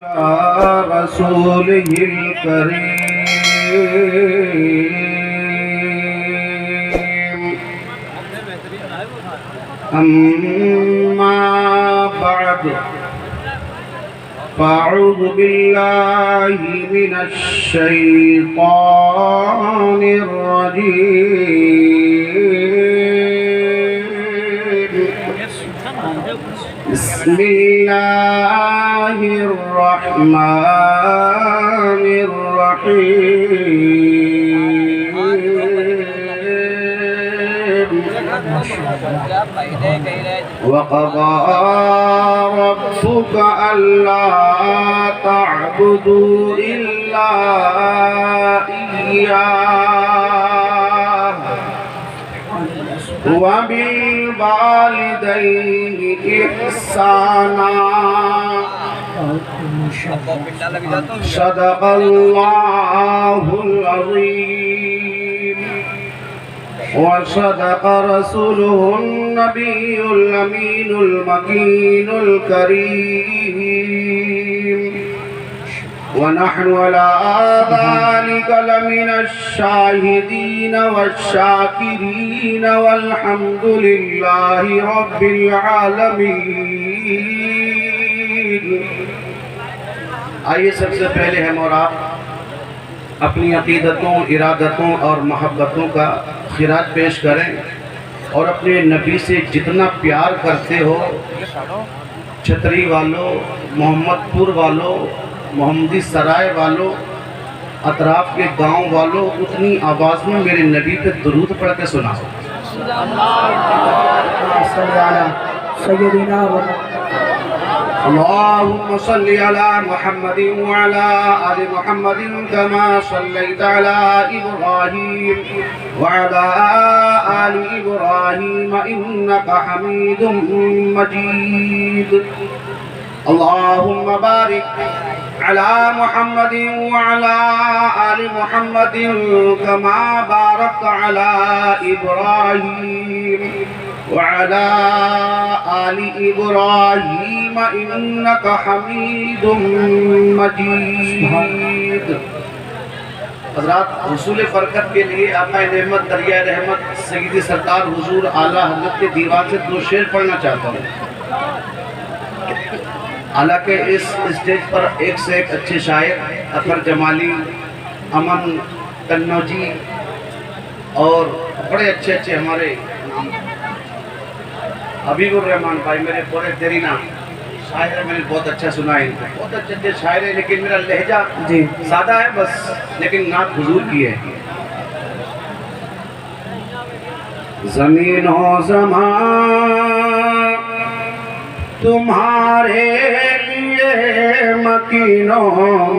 رسوله الكريم أما بعد فأعوذ بالله من الشيطان الرجيم بسم الله الرحمن الرحيم وقضى ربك ألا تعبدوا إلا إياه وبالوالدين إحسانا صدق الله العظيم وصدق رسوله النبي الأمين المكين الكريم ونحن على ذلك لمن الشاهدين والشاكرين والحمد لله رب العالمين. آئیے سب سے پہلے ہم اور آپ اپنی عقیدتوں، ارادتوں اور محبتوں کا خراج پیش کریں اور اپنے نبی سے جتنا پیار کرتے ہو، چھتری والوں، محمد پور والوں، محمدی سرائے والوں، اطراف کے گاؤں والوں، اتنی آواز میں میرے نبی پہ درود پڑھ کے سنا. اللهم صل على محمد وعلى آل محمد كما صليت على إبراهيم وعلى آل إبراهيم إنك حميد مجيد. اللهم بارك على محمد وعلى آل محمد كما باركت على إبراهيم وعلى آل إبراهيم إنك حميد مجيد. حضرات، حصول برکت کے لیے آقا نعمت دریائے رحمت سیدی سرکار حضور اعلیٰ حضرت کے دیوان سے دو شعر پڑھنا چاہتا ہوں. حالانکہ اس اسٹیج پر ایک سے ایک اچھے شاعر اطہر جمالی، امن قنوجی اور بڑے اچھے ہمارے حبیب الرحمان بھائی، میرے پورے دیرینہ شاعر ہے. میں نے بہت اچھا سنا ہے، بہت اچھے شاعر ہیں، لیکن میرا لہجہ سادہ ہے بس، لیکن نعت حضور کی ہے. زمین و زمان تمہارے لیے، مکین و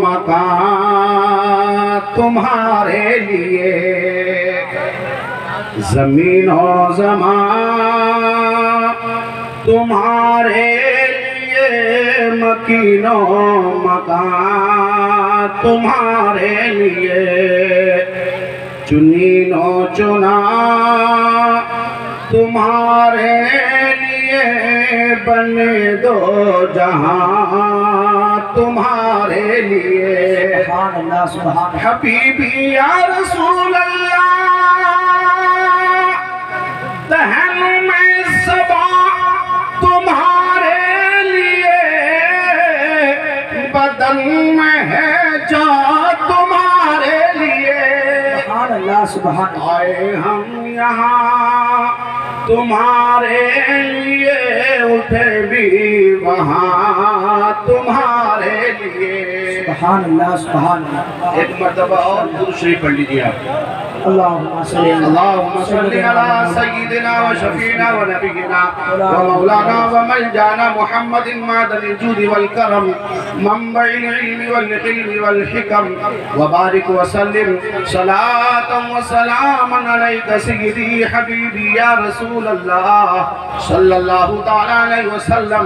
مکان تمہارے لیے. زمین و زمان تمہارے لیے، مکین و مکان تمہارے لیے. چنین و چنا تمہارے لیے، بنے دو جہاں تمہارے لیے. سبحان اللہ سبحان اللہ. حبیبی یا رسول اللہ، دہن میں صبا تمہارے لیے، بدن میں ہے جان تمہارے لیے. سبحان اللہ سبحان اللہ. آئے ہم یہاں تمہارے لیے، اٹھے بھی وہاں تمہارے لیے. سبحان اللہ سبحان اللہ. ایک مرتبہ اور درود شریف پڑھ لیجیے آپ. اللهم صل على سيدنا وشفينا ونبينا ومولانا وملجانا محمد معدن الجود والكرم منبع العلم والحلم والحكم وبارك وسلم صلاة وسلاما عليك سيدي حبيبي يا رسول الله صلى الله تعالى عليه وسلم.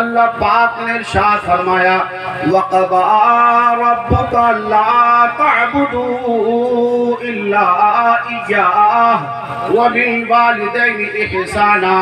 اللہ پاک نے ارشاد فرمایا وَقَضَى رَبُّكَ أَلَّا تَعْبُدُوا إِلَّا إِيَّاهُ وَبِالْوَالِدَيْنِ إِحْسَانًا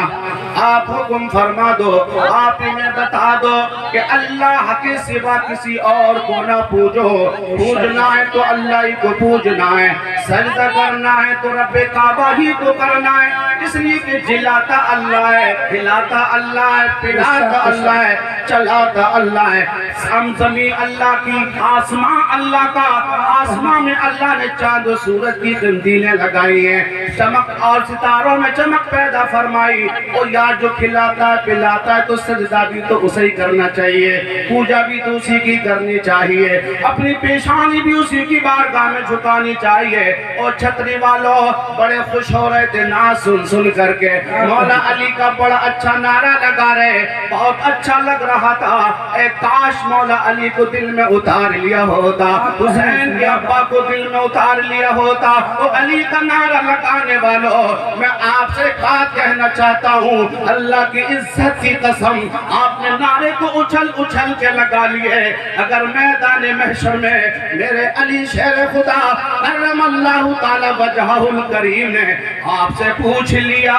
آپ حکم فرما دو، آپ انہیں بتا دو کہ اللہ کے سوا کسی اور کو نہ پوجو، پوجنا ہے تو اللہ ہی کو پوجنا ہے، سجدہ کرنا ہے تو رب کعبہ ہی کو کرنا ہے، اس لیے کہ جلاتا اللہ ہے، کھلاتا اللہ ہے، پلاتا اللہ ہے، چلاتا اللہ ہے، ہم زمین اللہ کی، آسمان اللہ کا، آسمان میں اللہ نے چاند و سورج کی قندیلیں لگائی ہیں، چمک اور ستاروں میں چمک پیدا فرمائی، اور یار جو کھلاتا ہے پلاتا ہے تو سجدہ بھی تو اسے ہی کرنا چاہیے، پوجا بھی تو اسی کی کرنی چاہیے، اپنی پیشانی بھی اسی کی بارگاہ میں جھکانی چاہیے۔ اور چھتری والوں بڑے خوش ہو رہے تھے نعت سن سن کر کے، مولا علی کا بڑا اچھا نعرہ لگا رہے، بہت اچھا لگ رہا تھا، اے کاش مولا علی کو دل میں اتار لیا ہوتا، حسین کے ابا کو دل میں اتار لیا ہوتا۔ وہ علی کا نعرہ لگانے والوں، میں آپ سے بات کہنا چاہتا ہوں، اللہ کی عزت کی قسم، آپ نے نعرے کو اچھل اچھل کے لگا لیے، اگر میدان محشر میں میرے علی شیر خدا کرم اللہ تعالی وجہہ الکریم نے آپ سے پوچھ لیا،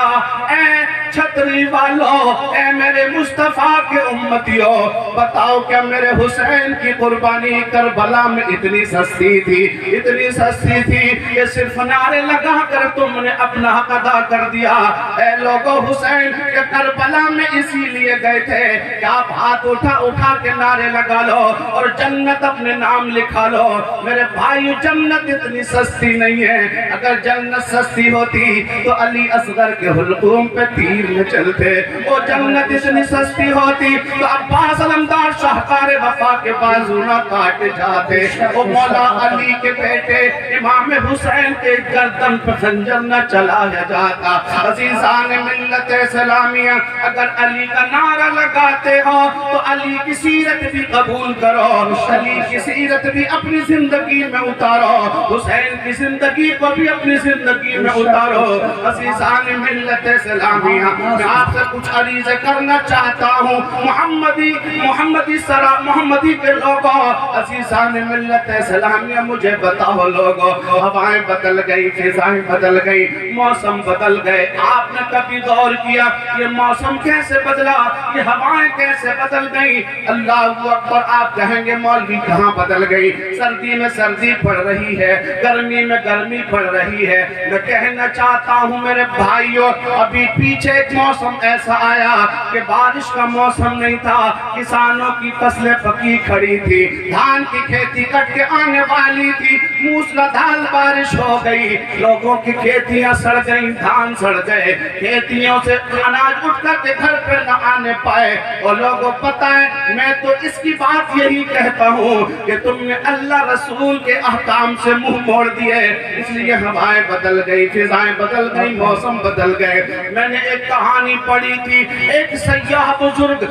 اے چھتری والوں، اے میرے مصطفیٰ کے امتیوں، بتاؤ کیا میرے حسین کی قربانی کربلا میں اتنی سستی تھی، اتنی سستی تھی کہ صرف نعرے لگا کر تم نے اپنا حق ادا کر دیا؟ اے لوگو، حسین کے کربلا میں اسی لیے گئے تھے کہ آپ ہاتھ اٹھا اٹھا کے نعرے لگا لو اور جنت اپنے نام لکھا لو۔ میرے بھائی، جنت اتنی سستی نہیں ہے، اگر جنت سستی ہوتی تو علی اصغر کے حلقوم پہ تیر نہ چلتے، وہ جنت اتنی سستی ہوتی تو عباس علمدار شاہکار وفا کے بازو نہ کاٹ جاتے، وہ مولا علی کے بیٹے امام حسین کے گردن پہ خنجر نہ چلایا جاتا۔ عزیزان ملت اسلامیہ، اگر علی کا نعرہ لگاتے ہو تو علی کی سیرت بھی قبول کرو، علی کی سیرت بھی اپنی زندگی میں اتارو، حسین کی زندگی کو بھی اپنی زندگی میں اتارو۔ عزیزان ملت اسلامیہ، میں آپ سے کچھ عریض کرنا چاہتا ہوں، محمدی کے لوگوں، عزیزان ملت اسلامیہ، مجھے بتاؤ لوگوں، ہوائیں بدل گئی، فضائیں بدل گئی، موسم بدل گئے، آپ نے کبھی غور کیا یہ موسم کیسے بدلا، یہ ہوائیں کیسے بدل گئی؟ اللہ اکبر، آپ کہیں گے مولوی کہاں بدل گئی؟ سردی میں سردی پڑ رہی ہے، گرمی میں گرمی پڑ رہی ہے، میں کہنا چاہتا ہوں میرے بھائیوں، ابھی پیچھے ایک موسم ایسا آیا کہ بارش کا موسم نہیں تھا، کسانوں کی فصلیں پکی کھڑی تھی، دھان کی کھیتی کٹ کے آنے والی تھی، موسلادھار بارش ہو گئی، لوگوں کی کھیتیاں سڑ گئیں، دھان سڑ گئے، کھیتیوں سے اناج اٹھ کر کے گھر پہ نہ آنے پائے، اور لوگوں پتہ ہے میں تو اس کی بات یہی کہتا ہوں کہ تم نے اللہ رسول کے احکام سے منہ موڑ دیے، اس لیے ہوائیں بدل گئی، فضائیں بدل گئی، موسم بدل گئے۔ میں نے ایک کہانی پڑھی تھی، ایک سیاح بزرگ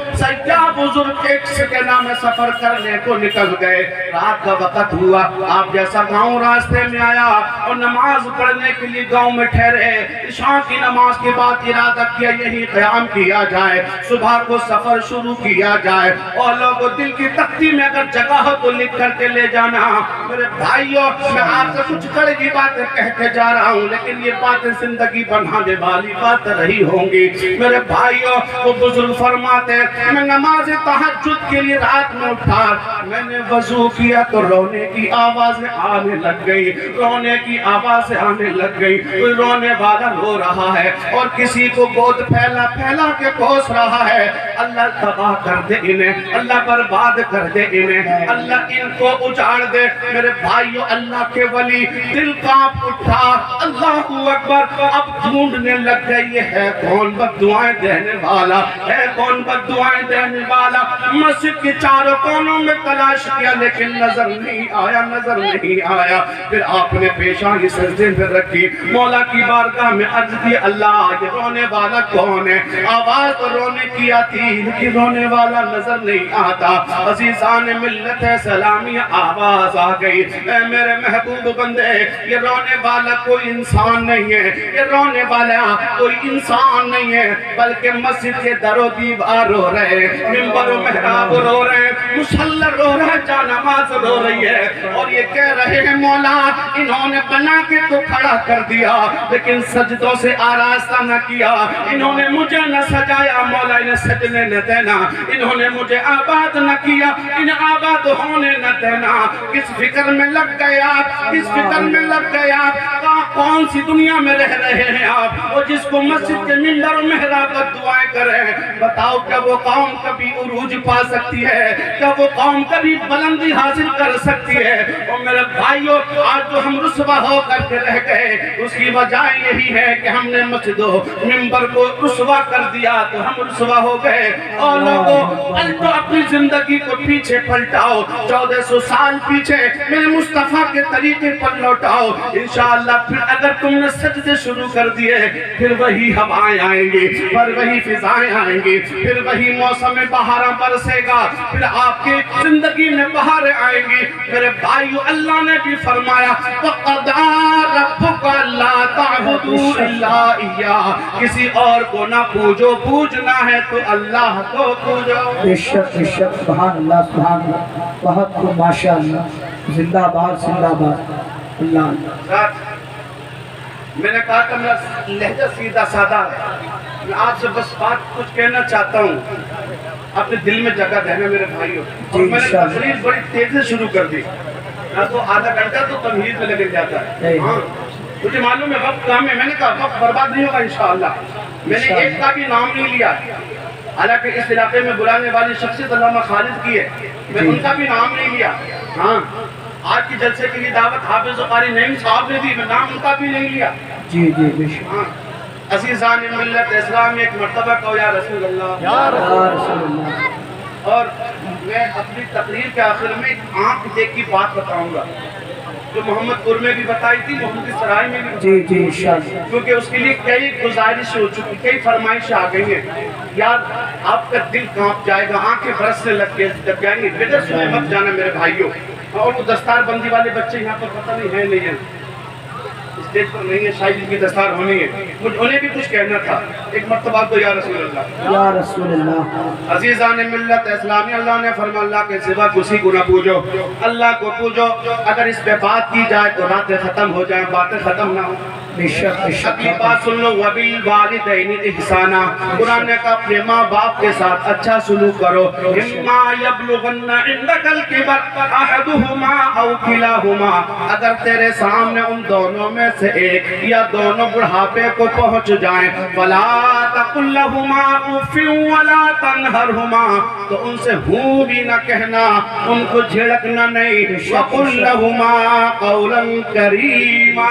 ایک کے نام سفر کرنے کو نکل گئے، رات کا وقت ہوا، آپ جیسا گاؤں راستے میں آیا اور نماز پڑھنے کے لیے گاؤں میں ٹھہرے، عشاء کی نماز کے بعد ارادہ کیا یہی قیام کیا جائے، صبح کو سفر شروع کیا جائے، اور لوگوں دل کی تختی میں اگر جگہ ہو تو لکھ کر کے لے جانا۔ میرے بھائیوں، میں آپ سے کچھ کڑوی باتیں کہہ کے جا رہا ہوں، لیکن یہ باتیں زندگی بنانے والی بات رہی ہوں گی۔ میرے بھائیوں، وہ بزرگ فرماتے ہیں، میں نماز تہجد کے لیے رات میں اٹھا، میں نے وضو کیا تو رونے کی آوازیں آنے لگ گئی، رونے کی آوازیں آنے لگ گئی، کوئی رونے والا رو رہا ہے اور کسی کو گود پھیلا پھیلا کے کوس رہا ہے۔ اللہ تباہ کر دے انہیں، اللہ برباد کر دے انہیں، اللہ ان کو اجاڑ دے۔ میرے بھائیو، اللہ کے ولی دل کانپ اٹھا، اللہ اکبر، اب ڈھونڈنے لگ گئے یہ ہے کون بد دعائیں دینے والا، ہے کون بد دعائیں دینے والا۔ مسجد کے چاروں کونوں میں تلاش کیا لیکن نظر نہیں آیا، نظر نہیں آیا۔ پھر آپ نے پیشانی سجدے میں رکھی، مولا کی بارگاہ میں عرض کی، اللہ یہ رونے والا کون ہے؟ آواز تو رونے کی آتی دل کی رونے والا نظر نہیں آتا۔ عزیزان ملت سلامی آواز آ گئی، اے میرے محبوب بندے، یہ رونے والا کوئی انسان نہیں ہے، یہ رونے والا کوئی انسان نہیں ہے، بلکہ مسجد کے در و دیوار رو رہے، منبر و محراب رو رہے، مصلی رو رہا، جانماز رو رہی ہے، اور یہ کہہ رہے ہیں مولا انہوں نے بنا کے تو کھڑا کر دیا لیکن سجدوں سے آراستہ نہ کیا، انہوں نے مجھے نہ سجایا مولا انہیں سجنے نہ دینا، انہوں نے مجھے آباد نہ کیا انہیں آباد ہونے نہ دینا۔ کس فکر میں لگ گئے آپ، کس فکر میں لگ گئے آپ، کون سی دنیا میں رہ رہے ہیں آپ، وہ جس کو مسجد کے منبر و محراب پر دعائیں کریں، بتاؤ کیا وہ قوم کبھی عروج پا سکتی ہے، کیا وہ قوم کبھی بلندی حاصل کر سکتی ہے؟ اور میرے بھائیوں آج جو ہم رسوا ہو کر کے رہ گئے اس کی وجہ یہی ہے کہ ہم نے مسجد و منبر کو رسوا کر دیا تو ہم رسوا ہو گئے۔ اور لوگوں پلٹو اپنی زندگی کو پیچھے پلٹاؤ، 1400 سال پیچھے میرے مصطفیٰ کے طریقے پر لوٹاؤ، انشاءاللہ پھر اگر تم نے سجدے شروع کر دیے پھر وہی ہوائیں آئیں گی، پھر وہی فضائیں آئیں گی، پھر وہی موسم بہاراں برسے گا، پھر آپ کی زندگی میں بہاریں آئیں گی۔ میرے بھائیو اللہ نے بھی فرمایا وَقَضَىٰ رَبُّكَ أَلَّا تَعْبُدُوا إِلَّا إِيَّاهُ، کسی اور کو نہ پوجو، پوجنا ہے تو اللہ کو پوجو۔ بے شک سبحان اللہ سبحان اللہ، بہت خوب ماشاءاللہ، زندہ باد زندہ باد اللہ۔ ساتھ میں نے کہا کہ میرا لہجہ سیدھا سادہ ہے، میں آپ سے بس بات کچھ کہنا چاہتا ہوں، اپنے دل میں جگہ دینا میرے بھائیوں۔ اور میں نے تقریر بڑی تیز سے شروع کر دی، نہ تو آدھا گھنٹہ تو تمہید میں لگے جاتا ہے، مجھے معلوم ہے وقت کام ہے، میں نے کہا وقت برباد نہیں ہوگا انشاءاللہ۔ میں نے ایک کا بھی نام نہیں لیا، حالانکہ اس علاقے میں بلانے والی شخصیت علامہ خالد کی ہے، میں ان کا بھی نام نہیں لیا۔ ہاں آج کی جلسے کے لیے دعوت حافظ و قاری نعیم صاحب نے دی، میں نام ان کا بھی نہیں لیا۔ جی جی بے شک۔ ہاں عزیزان ملت اسلام ایک مرتبہ کہو یا رسول اللہ، یا رسول اللہ۔ اور میں اپنی تقریر کے آخر میں ایک آنکھ دیکھ کی بات بتاؤں گا جو محمد پور میں بھی بتائی تھی، محمد سرائے میں بھی، جی جی انشاءاللہ، کیونکہ اس کے لیے کئی گزارش ہو چکی، کئی فرمائشیں آ گئی ہیں۔ یار آپ کا دل کانپ جائے گا، آنکھیں برسنے لگ جائیں گی، بے دست میں مت جانا میرے بھائیوں۔ اور وہ دستار بندی والے بچے یہاں پر پتہ نہیں ہے نہیں ہے، اسٹیج پر نہیں ہے، شاید ان کی دستار ہونی ہے، مجھے انہیں بھی کچھ کہنا تھا۔ ایک مرتبہ تو یا رسول اللہ، یا رسول اللہ۔ عزیزان ملت اسلامی، اللہ نے فرمایا اللہ کے سوا کسی کو نہ پوجو، اللہ کو پوجو۔ اگر اس پہ بات کی جائے تو راتیں ختم ہو جائیں، باتیں ختم نہ ہوں۔ بے شک بے شک۔ اگلی بات سن لو، وَبِالْوَالِدَيْنِ إِحْسَانًا، قرآن نے کہا اپنے ماں باپ کے ساتھ اچھا سلوک کرو۔ إِمَّا يَبْلُغَنَّ عِندَكَ الْكِبَرَ أَحَدُهُمَا أَوْ كِلَاهُمَا، اگر تیرے سامنے ان دونوں میں سے ایک یا دونوں بڑھاپے کو پہنچ جائیں، فَلَا تَقُلْ لَهُمَا أُفٍّ وَلَا تَنْهَرْهُمَا، تو ان سے ہوں بھی نہ کہنا، ان کو جھڑکنا نہیں، وَقُلْ لَهُمَا قَوْلًا كَرِيمًا،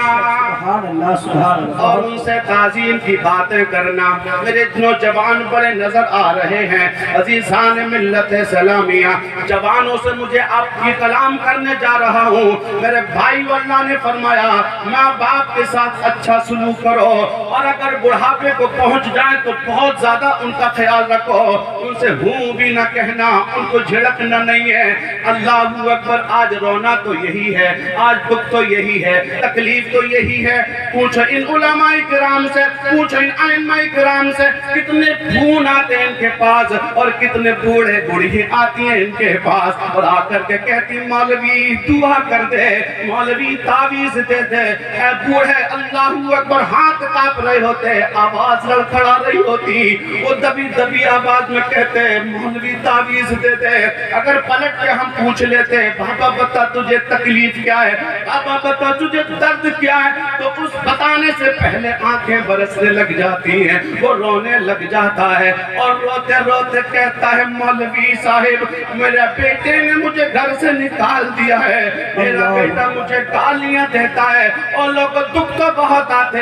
سبحان اللہ سبحان اللہ۔ اور ان سے تعظیم کی باتیں کرنا۔ میرے نوجوان بڑے نظر آ رہے ہیں، عزیزان ملت سلامیہ، جوانوں سے مجھے آپ کی کلام کرنے جا رہا ہوں۔ میرے بھائی اللہ نے فرمایا ماں باپ کے ساتھ اچھا سلوک کرو، اور اگر بڑھاپے کو پہنچ جائیں تو بہت زیادہ ان کا خیال رکھو، ان سے ہوں بھی نہ کہنا، ان کو جھڑکنا نہیں ہے۔ اللہ اکبر، آج رونا تو یہی ہے، آج دکھ تو یہی ہے، تکلیف تو یہی ہے۔ پوچھو ان علماء کرام سے، پوچھو ان ائمہ کرام سے، کتنے خون آتے ہیں ان کے پاس اور کتنے بوڑھے بوڑھی آتی ہیں ان کے پاس، اور آ کر کے کہتی مولوی دعا کر دے، مولوی تعویذ دے دے۔ اے بوڑھے اللہ اکبر ہاتھ کانپ رہے ہوتے، آواز لڑکھڑا رہی ہوتی، وہ دبی دبی آواز میں کہتے مولوی تعویذ دے دے۔ اگر پلٹ کے ہم پوچھ لیتے بابا بتا تجھے تکلیف کیا ہے، بابا بتا تجھے درد کیا ہے، تو اس بتانے سے پہلے آنکھیں برسنے لگ جاتی ہیں، وہ رونے لگ جاتا ہے، اور روتے روتے کہتا ہے مولوی صاحب میرے بیٹے نے مجھے گھر سے نکال دیا ہے، میرا بیٹا مجھے گالیاں دیتا ہے، اور لوگ دکھ تو بہت آتے،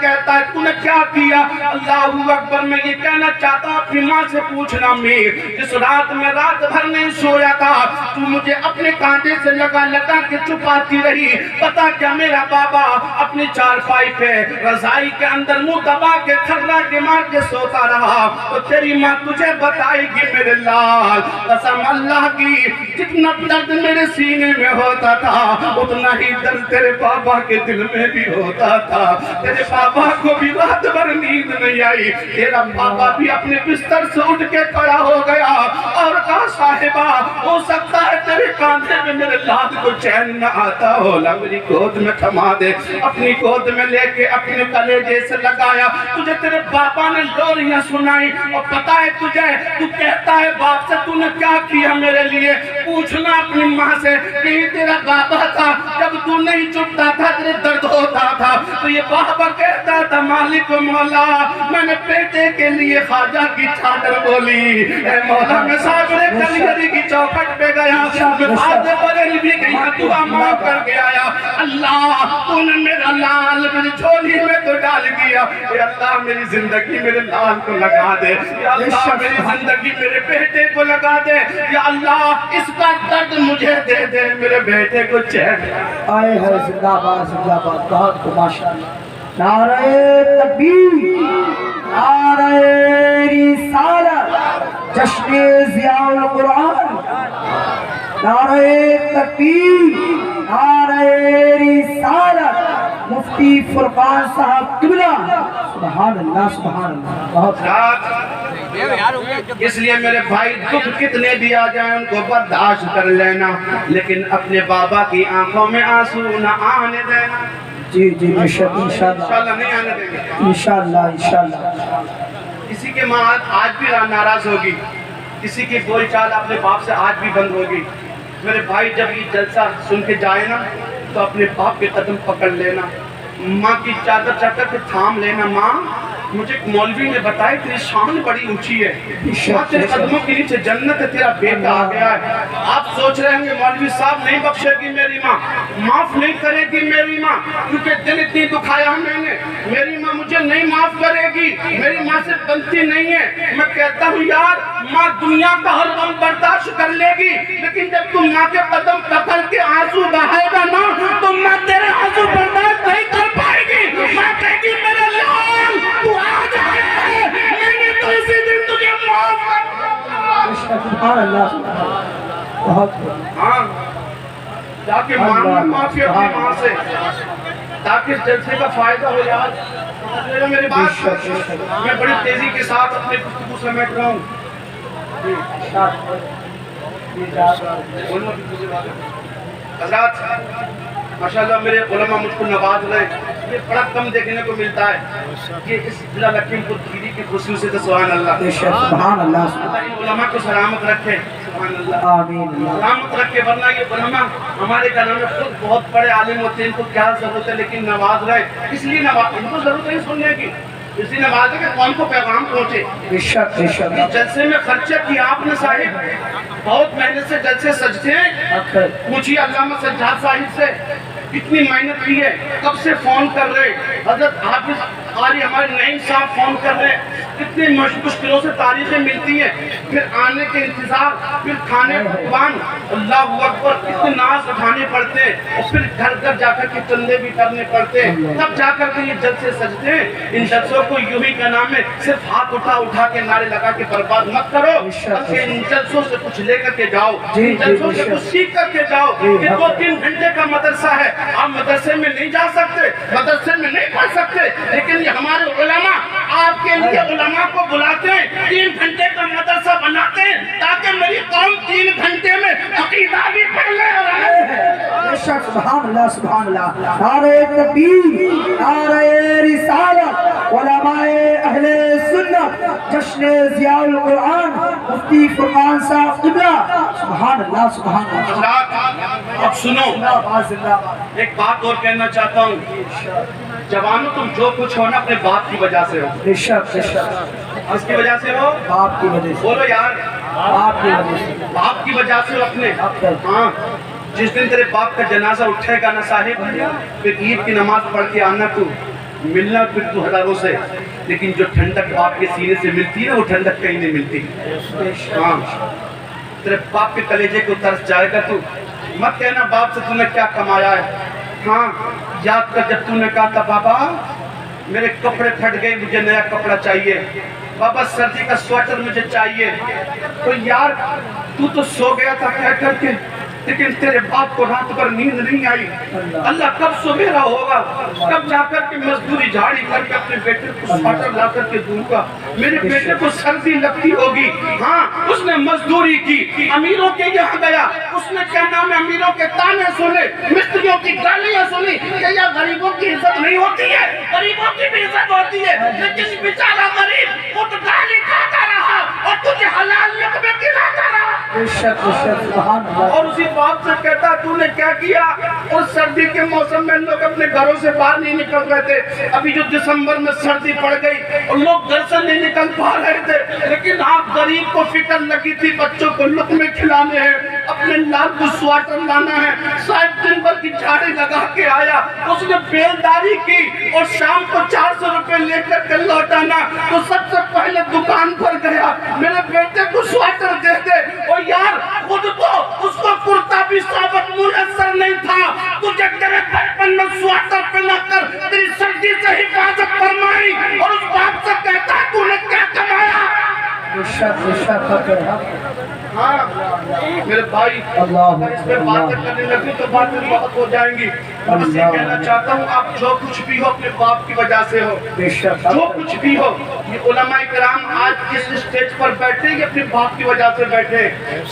کہتا ہے تو نے کیا کیا؟ اللہ اکبر، میں یہ کہنا چاہتا ہوں اپنی ماں سے پوچھنا میر، جس رات میں رات بھر نہیں سویا تھا تو مجھے اپنے کانٹے سے لگا لگا کے چھپاتی رہی، پتا کیا میرا بابا اپنی چارپائی پہ رضائی کے اندر منہ دبا کے کھرا کے مار کے سوتا رہا، تو تیری ماں تجھے بتائے گی میرے لال قسم اللہ کی جتنا درد میرے سینے میں ہوتا تھا اتنا ہی درد تیرے بابا کے دل میں بھی ہوتا تھا، تیرے بابا کو بھی رات بھر نیند نہیں آئی، تیرا بابا بھی اپنے بستر سے اٹھ کے کھڑا ہو گیا اور کہا صاحبہ ہو سکتا ہے تیرے کاندھے میں میرے لال کو چین نہ آتا ہو، لا میری گود میں تھما دے، اپنی گود میں لے کے اپنے کلیجے سے لگایا، تجھے تیرے بابا نے لوریاں سنائی اور پتا ہے تجھے تو کہتا ہے باپ سے تو نے کیا کیا میرے لیے، پوچھنا اپنی ماں سے کہ تیرا بابا تھا جب تو نہیں چپتا تھا تیرے درد ہوتا تھا تو یہ بابا کہتا تھا مالک مولا میں نے بیٹے کے لیے خواجہ کی چادر بولی، اے مولا میں ساغرے کلیری کی چوکھٹ پہ گیا، میں بھاتے بریل بھی گئی دعا مانگ کر کے آیا، اللہ تو نے میرا لال میری جھولی میں تو ڈال دیا، اے اللہ میری زندگی میرے لال کو لگا دے، یا اللہ میری زندگی میرے بیٹے کو لگا دے، یا اللہ اس کا درد مجھے دے دے، میرے بیٹے کو چین آئے ہے زندہ باد بہت کو ماشاءاللہ، نعرہ تکبیر، نعرہ رسالت، جشن ضیاء القرآن، نعرہ تکبیر، نعرہ رسالت، مفتی فرقان صاحب قبلہ، سبحان اللہ سبحان اللہ، بہت اس لیے میرے بھائی دکھ کتنے بھی آ جائیں ان کو برداشت کر لینا، لیکن اپنے بابا کی آنکھوں میں آنسو نہ آنے دینا، جی جی بے شک انشاءاللہ انشاءاللہ نہیں آنے دیں گے، انشاءاللہ انشاءاللہ۔ کسی کے ماں آج بھی ناراض ہوگی، کسی کی بول چال اپنے باپ سے آج بھی بند ہوگی، میرے بھائی جب یہ جلسہ سن کے جائے نا تو اپنے باپ کے قدم پکڑ لینا، ماں کی چادر چکر کے تھام لینا، ماں مجھے ایک مولوی نے بتایا تیری شان بڑی اونچی ہے، ماں تیرے قدموں کے نیچے جنت ہے، تیرا بیٹا آ گیا ہے، آپ سوچ رہے ہیں کہ مولوی صاحب نہیں بخشے گی میری ماں، معاف نہیں کرے گی میری ماں، کیونکہ دل اتنی دکھایا میں نے، میری ماں مجھے نہیں معاف کرے گی، میری ماں سے بنتی نہیں ہے، میں کہتا ہوں یار ماں دنیا کا ہر غم برداشت کر لے گی، لیکن جب تم ماں کے قدم پکڑ کے آنسو بہائے گا نا تو ماں تیرے آنسو برداشت نہیں کر پائے گی، ماں کہے گی میرے لال تو آج ہے میں نے تو اسی دن تجھے معاف کر دیا، سبحان اللہ بہت ہاں جا کے مانگنا معافی اپنی ماں سے تاکہ اس جلسے کا فائدہ ہو یاد میری بات میں بڑی تیزی کے ساتھ اپنے گفتگو سمیٹ رہا ہوں، حضرات ماشاءاللہ میرے علماء مجھ کو نواز رہے، یہ بڑا کم دیکھنے کو ملتا ہے کہ اس ضلع لکھیم پور کھیری کی خصوصیت ہے، سبحان اللہ، سبحان اللہ، ان علماء کو سلامت رکھے، سبحان اللہ، آمین، سلامت رکھے، ورنہ یہ علماء ہمارے کلام میں خود بہت بڑے عالم ہوتے ہیں، ان کو کیا ضرورت ہے لیکن نواز رہے، اس لیے نواز ان کو ضرورت نہیں سننے کی، اس لیے نواز ہے کہ قوم کو پیغام پہنچے، بے شک بے شک، اس جلسے میں خرچہ کیا آپ نے صاحب، بہت محنت سے جلسے سجتے ہیں، پوچھئے علامہ سجاد صاحب سے کتنی محنت کی ہے، کب سے فون کر رہے، حضرت حافظ قاری ہمارے نعیم صاحب فون کر رہے، کتنی مشکلوں سے تاریخیں ملتی ہیں، پھر آنے کے انتظار، پھر کھانے پکوان، اللہ اکبر کتنے ناز اٹھانے پڑتے ہیں، اور پھر گھر گھر جا کر کے چندے بھی کرنے پڑتے ہیں، تب جا کر کے یہ جلسے سجتے ہیں، ان جلسوں کو یوں ہی کا نام ہے صرف ہاتھ اٹھا کے نعرے لگا کے برباد مت کرو، بلکہ ان جلسوں سے کچھ لے کر کے جاؤ، ان جلسوں سے کچھ سیکھ کر کے جاؤ، کہ 2-3 گھنٹے کا مدرسہ ہے، آپ مدرسے میں نہیں جا سکتے، مدرسے میں نہیں پڑھ سکتے، لیکن یہ ہمارے علماء آپ کے لیے علماء کو بلاتے ہیں، 3 گھنٹے کا مدرسہ بناتے ہیں تاکہ میری قوم 3 گھنٹے میں عقیدہ بھی پڑھ لے اور بے شک، سبحان اللہ سبحان اللہ، نعرہ تکبیر، نعرہ رسالت، علماء اہل سنت، جشن ضیاء القرآن، مفتی فرقان صاحب قبلہ، سبحان اللہ سبحان اللہ۔ حضرات اب سنو ایک بات اور کہنا چاہتا ہوں، جوانوں تم جو کچھ ہو نا اپنے باپ کی وجہ سے ہو، بے شک بے شک، کس کی وجہ سے ہو؟ باپ کی وجہ سے، بولو یار، باپ کی وجہ سے، باپ کی وجہ سے ہو اپنے، ہاں جس دن تیرے باپ کا جنازہ اٹھے گا نا صاحب، پھر عید کی نماز پڑھ کے آنا تو ملنا پھر تو ہزاروں سے، لیکن جو ٹھنڈک باپ کے سینے سے ملتی ہے نا وہ ٹھنڈک کہیں نہیں ملتی۔ ہاں تیرے باپ کے کلیجے کو ترس جائے گا تو مت کہنا باپ سے تو نے کیا کمایا ہے۔ ہاں یاد کر جب تو نے کہا تھا بابا میرے کپڑے پھٹ گئے مجھے نیا کپڑا چاہیے، بابا سردی کا سویٹر مجھے چاہیے، تو یار تو سو گیا تھا کہہ کر کے، لیکن تیرے باپ کو رات بھر نیند نہیں آئی۔ اللہ کب سویرا ہوگا، کب جا کر کے مزدوری جھاڑی کر کے اپنے بیٹے کو سویٹر لا کر کے دوں گا، میرے بیٹے کو سردی لگتی ہوگی۔ ہاں اس نے مزدوری کی، امیروں کے یہاں گیا، اس نے کیا نام ہے امیروں کے تانے سنے، مستریوں کی گالیاں سنی کہ یہ غریبوں کی عزت نہیں ہوتی ہے، غریبوں کی بھی عزت ہوتی ہے، لیکن بیچارہ غریب خود گالی کھاتا رہا اور تجھے حلال لقمے کھلاتا رہا۔ اور اسی باپ سے کہتا تو نے کیا کیا؟ اس سردی کے موسم میں لوگ اپنے گھروں سے باہر نہیں نکل رہے تھے، ابھی جو دسمبر میں سردی پڑ گئی اور لوگ گھر سے نہیں نکل پا رہے تھے، لیکن آپ غریب کو فکر لگی تھی بچوں کو لقمے کھلانے ہیں، اپنے لال کو سویٹر لانا ہے۔ صاحب دن بھر کی جھاڑی لگا کے آیا، اس نے بیلداری کی اور شام کو 400 روپے لے کر کے لوٹانا، تو سب سے پہلے دکان پر گیا، میرے بیٹے کو سویٹر دے دے، اور یار خود تو اس کو کرتا بھی ثابت منحصر نہیں تھا، تجھے تیرے بچپن میں سویٹر پہنا کر تیری سردی سے حفاظت فرمائی، اور اس باپ سے کہتا ہے تو نے کیا کمایا؟ ہاں میرے بھائی اگر اس پہ باتیں کرنے لگی تو باتیں بہت ہو جائیں گی۔ میں بس یہ کہنا چاہتا ہوں آپ جو کچھ بھی ہو اپنے باپ کی وجہ سے ہو، جو کچھ بھی ہو۔ یہ علماء کرام آج اس اسٹیج پر بیٹھے یہ اپنے باپ کی وجہ سے بیٹھے۔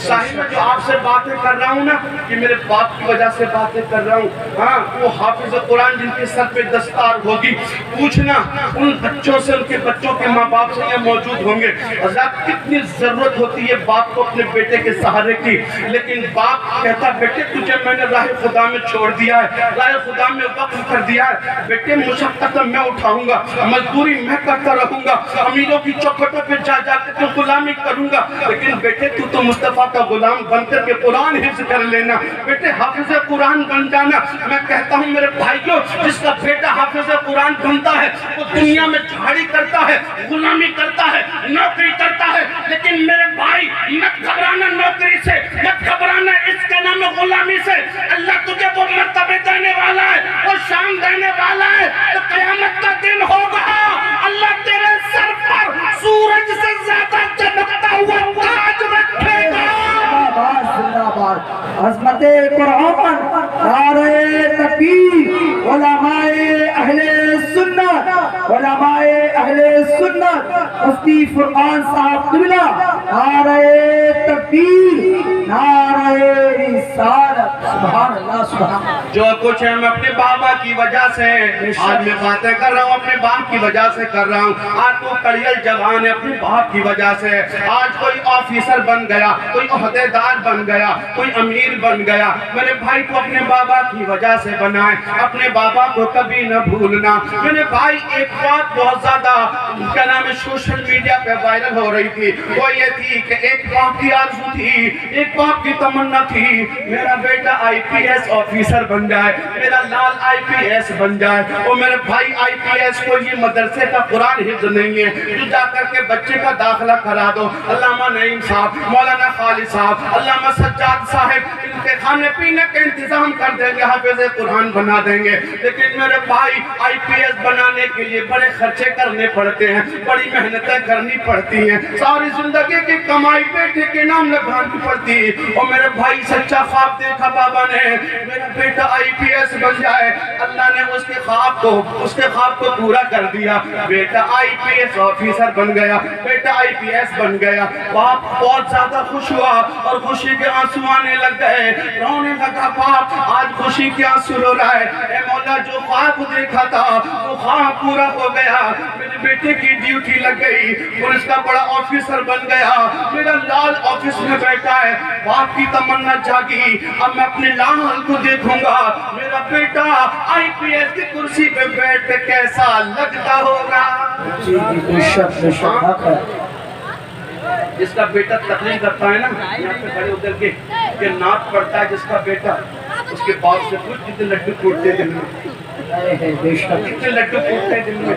صاحب میں جو آپ سے باتیں کر رہا ہوں نا یہ میرے باپ کی وجہ سے باتیں کر رہا ہوں۔ ہاں وہ حافظ قرآن جن کے سر پہ دستار ہوگی، پوچھنا ان بچوں سے، ان کے بچوں کے ماں باپ سے یہ موجود ہوں گے حضرات کتنی ضرورت ہوتی ہے باپ کو اپنے بیٹے کے سہارے کی، لیکن باپ کہتا بیٹے تجھے میں نے راہ خدا میں چھوڑ دیا ہے، راہ خدا میں وقف کر دیا ہے، بیٹے مشقت میں اٹھاؤں گا، مزدوری میں کرتا رہوں گا، امیروں کی چوکھٹوں پہ جا جا کے غلامی کروں گا، لیکن بیٹے تو مصطفیٰ کا غلام بن کر کے قرآن حفظ کر لینا، بیٹے حافظ قرآن بن جانا۔ میں کہتا ہوں میرے بھائیوں جس کا بیٹا حافظ قرآن بنتا ہے وہ دنیا میں جھاڑی کرتا ہے، غلامی کرتا ہے، نوکری کرتا ہے، لیکن میرے بھائی مت گھبرانا نوکری سے، مت گھبرانا اس کا نام غلامی سے، اللہ تجھے وہ مرتبے دینے والا ہے، وہ شان دینے والا ہے، تو قیامت کا دن ہوگا اللہ تیرے سر پر سورج سے زیادہ چمکتا ہوا تاج رکھے گا۔ عظمت قرآن، نعرہ تکبیر، علماء اہل سنت، علماء اہل سنت، مفتی فرقان صاحب قبلہ، نعرہ تکبیر، نعرہ رسالت، سبحان اللہ سبحان اللہ۔ جو کچھ ہے میں اپنے بابا کی وجہ سے آج میں باتیں کر رہا ہوں، اپنے باپ کی وجہ سے کر رہا ہوں۔ آج تو کڑیل جوان ہے اپنے باپ کی وجہ سے، آج کوئی آفیسر بن گیا، کوئی عہدیدار بن گیا، کوئی امیر بن گیا، میرے بھائی کو اپنے بابا کی وجہ سے بنائیں، اپنے بابا کو کبھی نہ بھولنا۔ میرے بھائی ایک بات بہت زیادہ کیا نام ہے سوشل میڈیا پہ وائرل ہو رہی تھی، وہ یہ تھی کہ ایک باپ کی آرزو تھی، ایک باپ کی تمنا تھی میرا بیٹا IPS آفیسر بن جائے، میرا لال IPS بن جائے۔ اور میرے بھائی IPS کو یہ مدرسے کا قرآن حفظ نہیں ہے، تو جا کر کے بچے کا داخلہ کرا دو۔ علامہ نعیم صاحب، مولانا خالد صاحب، علامہ سجاد صاحب ان کے کھانے پینے کا انتظام کر دیں گے، حافظ قرآن بنا دیں گے، لیکن میرے بھائی IPS بنانے کے لیے بڑے خرچے کرنے پڑتے ہیں، بڑی محنتیں کرنی پڑتی ہیں، ساری زندگی کی کمائی بیٹے کے نام لگانی پڑتی ہے۔ اور میرے بھائی سچا خواب دیکھا بابا نے میرا بیٹا IPS بن جائے، اللہ نے اس کے خواب کو پورا کر دیا، بیٹا IPS آفیسر بن گیا، بیٹا IPS بن گیا۔ باپ بہت زیادہ خوش ہوا اور خوشی کے آنسو آنے لگ گئے، رونے لگا باپ آج خوشی کے آنسو رو رہا ہے، اے مولا جو خواب دیکھا تھا وہ خواب پورا ہو گیا، میرے بیٹے کی ڈیوٹی لگ گئی، پولیس کا بڑا آفیسر بن گیا، میرا لال آفس میں بیٹھا ہے، باپ کی تمنا جاگی اب میں اپنے لال کو دیکھوں گا، میرا بیٹا IPS کی کرسی پہ بیٹھ کے کیسا لگتا ہوگا۔ جس کا بیٹا تقریر کرتا ہے نا یہاں پہ کھڑے اتر کے کہ نعت پڑھتا ہے جس کا بیٹا اس کے باپ سے کچھ جتنے لڈو ٹوٹتے تھے بے شک کتنے لڈو پھوٹتے ہیں دل میں.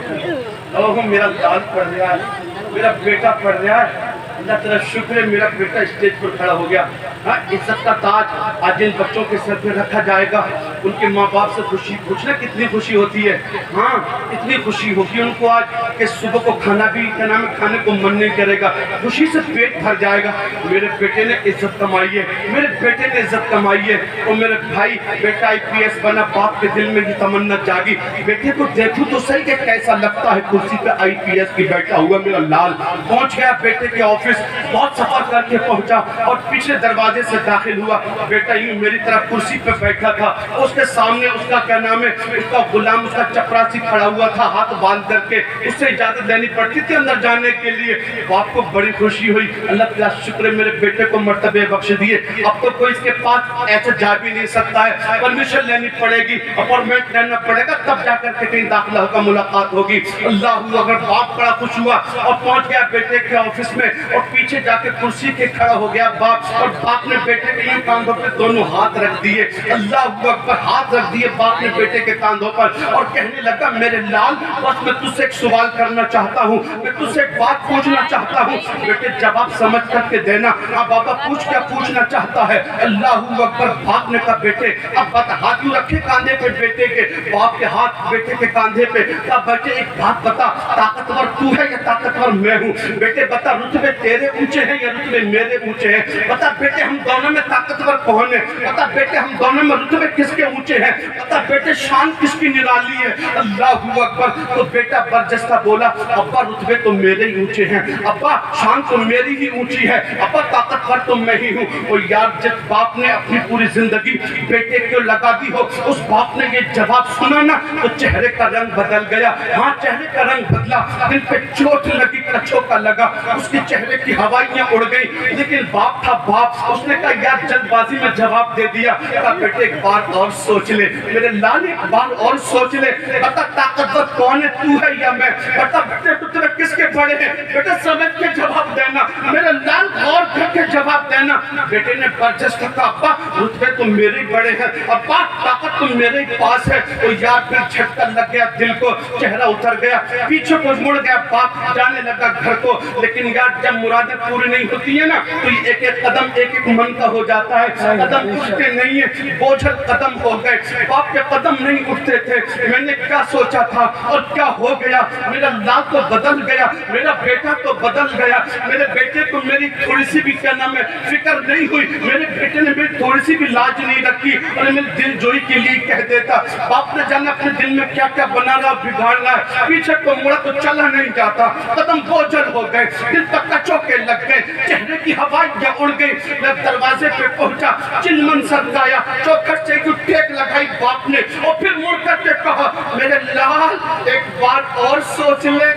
اوہ میرا لال پڑ رہا ہے, میرا بیٹا پڑ رہا ہے. اللہ تعالیٰ شکر ہے میرا بیٹا اسٹیج پر کھڑا ہو گیا. ہاں, عزت کا تاج آج جن بچوں کے سر پہ رکھا جائے گا, ان کے ماں باپ سے خوشی پوچھنا کتنی خوشی ہوتی ہے. ہاں, اتنی خوشی ہوگی ان کو آج کہ صبح کو کھانا بھی کیا نام ہے کھانے کو من نہیں کرے گا, خوشی سے پیٹ بھر جائے گا. میرے بیٹے نے عزت کمائی ہے, میرے بیٹے نے عزت کمائی ہے. اور میرے بھائی بیٹا IPS بنا, باپ کے دل میں یہ تمنا جاگی, بیٹے کو دیکھوں تو صحیح کہ کیسا لگتا ہے کرسی پہ IPS کی بیٹھا ہوا میرا لال. پہنچ گیا بیٹے کے آفس, بہت سفر کر کے پہنچا اور پچھلے دروازے سے داخل ہوا. بیٹا یوں میری طرف کرسی پہ بیٹھا تھا, اس کے سامنے اس کا کیا نام ہے اس کا غلام, اس کا چپراسی کھڑا ہوا تھا ہاتھ باندھ کر کے. اس سے اجازت لینی پڑتی تھی اندر جانے کے لیے. باپ کو بڑی خوشی ہوئی, اللہ تعالیٰ شکر ہے میرے بیٹے کو مرتبے بخش دیے. اب تو کوئی اس کے پاس ایسے جا بھی نہیں سکتا ہے, پرمیشن لینی پڑے گی, اپارٹمنٹ لینا پڑے گا, تب جا کر کے کہیں داخلہ ہوگا, ملاقات ہوگی. اللہ اگر باپ بڑا خوش ہوا اور پہنچ گیا بیٹے کے آفس میں, اور پیچھے جا کے کرسی کے کھڑا ہو گیا باپ, اور باپ نے بیٹے کے یوں کاندھوں پہ دونوں ہاتھ رکھ دیے. اللہ اکبر, ہاتھ رکھ دیے باپ نے بیٹے کے کاندھوں پر, اور کہنے لگا میرے لال بس میں تجھ سے ایک سوال کرنا چاہتا ہوں, میں تجھ سے ایک بات پوچھنا چاہتا ہوں. بیٹے جواب سمجھ کر کے دینا. ہاں بابا پوچھ, کیا پوچھنا چاہتا ہے؟ اللہ اکبر. باپ نے کہا بیٹے اب بات, ہاتھ یوں رکھے کاندھے پہ بیٹے کے, باپ کے ہاتھ بیٹے کے کاندھے پہ. کہا بیٹے ایک بات بتا, طاقتور تو ہے یا طاقتور میں ہوں؟ بیٹے بتا رتبے تیرے اونچے ہیں یا رتبے میرے اونچے ہیں؟ بتا بیٹے ہم دونوں میں طاقتور کون ہے؟ بتا بیٹے ہم دونوں میں رتبے کس کے اونچے ہیں؟ بتا بیٹے شان کس کی نرالی ہے؟ اللہ اکبر. تو بیٹا برجستہ بولا ابا رتبے تو میرے ہی اونچے ہیں, ابا شان تو میری ہی اونچی ہے, ابا طاقتور تو میں ہی ہوں. اور یار جب باپ نے اپنی پوری زندگی بیٹے کو لگا دی ہو, اس باپ نے یہ جواب سنا نا تو چہرے کا رنگ بدل گیا. ہاں چہرے کا رنگ بدلا, دل پہ چوٹ لگی, کچھوں کا لگا, اس کے چہرے کی ہوائیاں اڑ گئی. لیکن باپ تھا باپ, اس نے کہا یار جلد بازی میں جواب دے دیا. کہا بیٹے ایک بار اور سوچ لے میرے لال, ایک بار اور سوچ لے. بتا طاقتور کون ہے, تو ہے یا میں؟ بتا بیٹے رتبے کس کے بڑے ہیں؟ بیٹے سمجھ کے جواب دینا میرے لال, غور کر کے جواب دینا. بیٹے نے برجستہ کہا ابا رتبے تو میرے بڑے ہیں, ابا طاقت تو میرے پاس ہے. اور یار پھر جھٹکا لگ گیا دل کو, چہرہ اتر گیا, پیچھے کو مڑ گیا باپ, جانے لگا گھر کو. لیکن یار جب مرادیں پوری نہیں ہوتی ہیں نا تو یہ ایک ایک قدم ایک ایک من کا ہو جاتا ہے, قدم اٹھتے نہیں ہیں, بوجھل قدم ہو گئے. باپ کے قدم نہیں اٹھتے تھے. میں نے کیا سوچا تھا اور کیا ہو گیا, میرا لال تو بدل گیا, میرا بیٹا تو بدل گیا. میرے بیٹے کو میری تھوڑی سی بھی کیا نام ہے فکر نہیں ہوئی, میرے بیٹے نے میری تھوڑی سی بھی لاج نہیں رکھی, اور میرے دل جوئی کے لیے کہہ دیتا. باپ نے جانا اپنے دل میں کیا کیا بنا رہا بگاڑ رہا ہے, پیچھے کو مڑا تو چلا نہیں جاتا, قدم بوجھل ہو گئے, دل تک کچوکے لگ گئے, چہرے کی ہوائیاں اڑ گئی. جب دروازے پہ پہنچا چلمن سر گایا, چوکھٹ سے ایک ٹیک لگائی باپ نے, اور پھر مڑ کر کے کہا میرے لال ایک بار اور سوچ لے.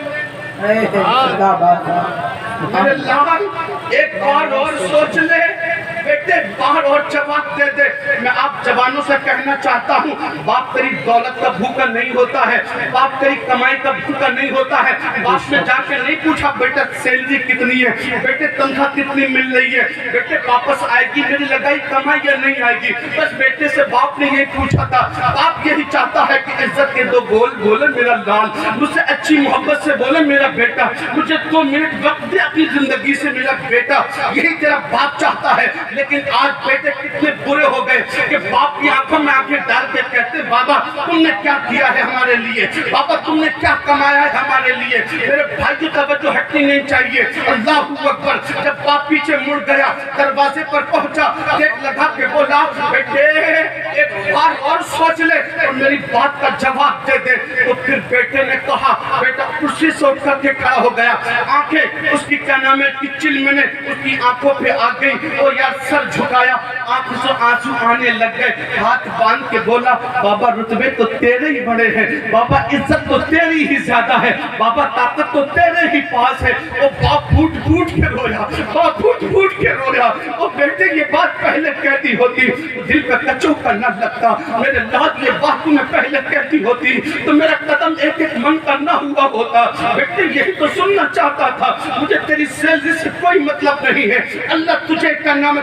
میرے لال ایک بار اور سوچ لے. بیٹے باہر اور جواب دے دے. میں آپ جوانوں سے کہنا چاہتا ہوں, باپ تیری دولت کا بھوکا نہیں ہوتا ہے, باپ تیری کمائی کا بھوکا نہیں ہوتا ہے. باپ نے جا کے نہیں پوچھا بیٹا سیلری کتنی ہے, بیٹے تنخواہ کتنی مل رہی ہے, بیٹے واپس آئے گی میری لگائی کمائی یا نہیں آئے گی. بس بیٹے سے باپ نے یہ پوچھا تھا. باپ یہی چاہتا ہے کہ عزت کے دو بول بولے میرا لال, مجھ سے اچھی محبت سے بولے میرا بیٹا, مجھے 2 منٹ وقت دے اپنی زندگی سے میرا بیٹا. یہی تیرا باپ چاہتا ہے. لیکن آج بیٹے کتنے برے ہو گئے کہ باپ کی آنکھوں میں آنکھیں ڈال کے کہتے بابا تم نے کیا کیا ہے ہمارے لیے, بابا تم نے کیا کمایا ہے ہمارے لیے. میرے بھائی کی توجہ ہٹنی نہیں چاہیے. اللہ اکبر. جب باپ پیچھے مڑ گیا, دروازے پر پہنچا, ٹیک لگا کے بولا بیٹے ایک بار اور سوچ لے اور میری بات کا جواب دے دے. تو پھر بیٹے نے کہا, بیٹا کرسی سے اٹھ کر کے کھڑا ہو گیا, آنکھیں اس کی کیا نام ہے چلمنے اس کی آنکھوں پہ آ گئی. اور یار سر جھکایا, آنکھوں سے آنسو آنے لگ گئے, ہاتھ باندھ کے بولا بابا رتبے تو تیرے ہی بڑے ہیں, بابا عزت تو تیری ہی زیادہ ہے, بابا طاقت تو تیرے ہی پاس ہے. اور باپ پھوٹ پھوٹ کے رویا, باپ پھوٹ پھوٹ کے رویا. اور بیٹے یہ بات پہلے کہتی ہوتی دل پہ کچوں کا نہ لگتا, میرے لال یہ بات تمہیں پہلے کہتی ہوتی تو میرا قدم ایک ایک من کرنا ہوا ہوتا. بیٹے یہی تو سننا چاہتا تھا, مجھے تیری سیلری سے کوئی مطلب نہیں ہے, اللہ تجھے کا نام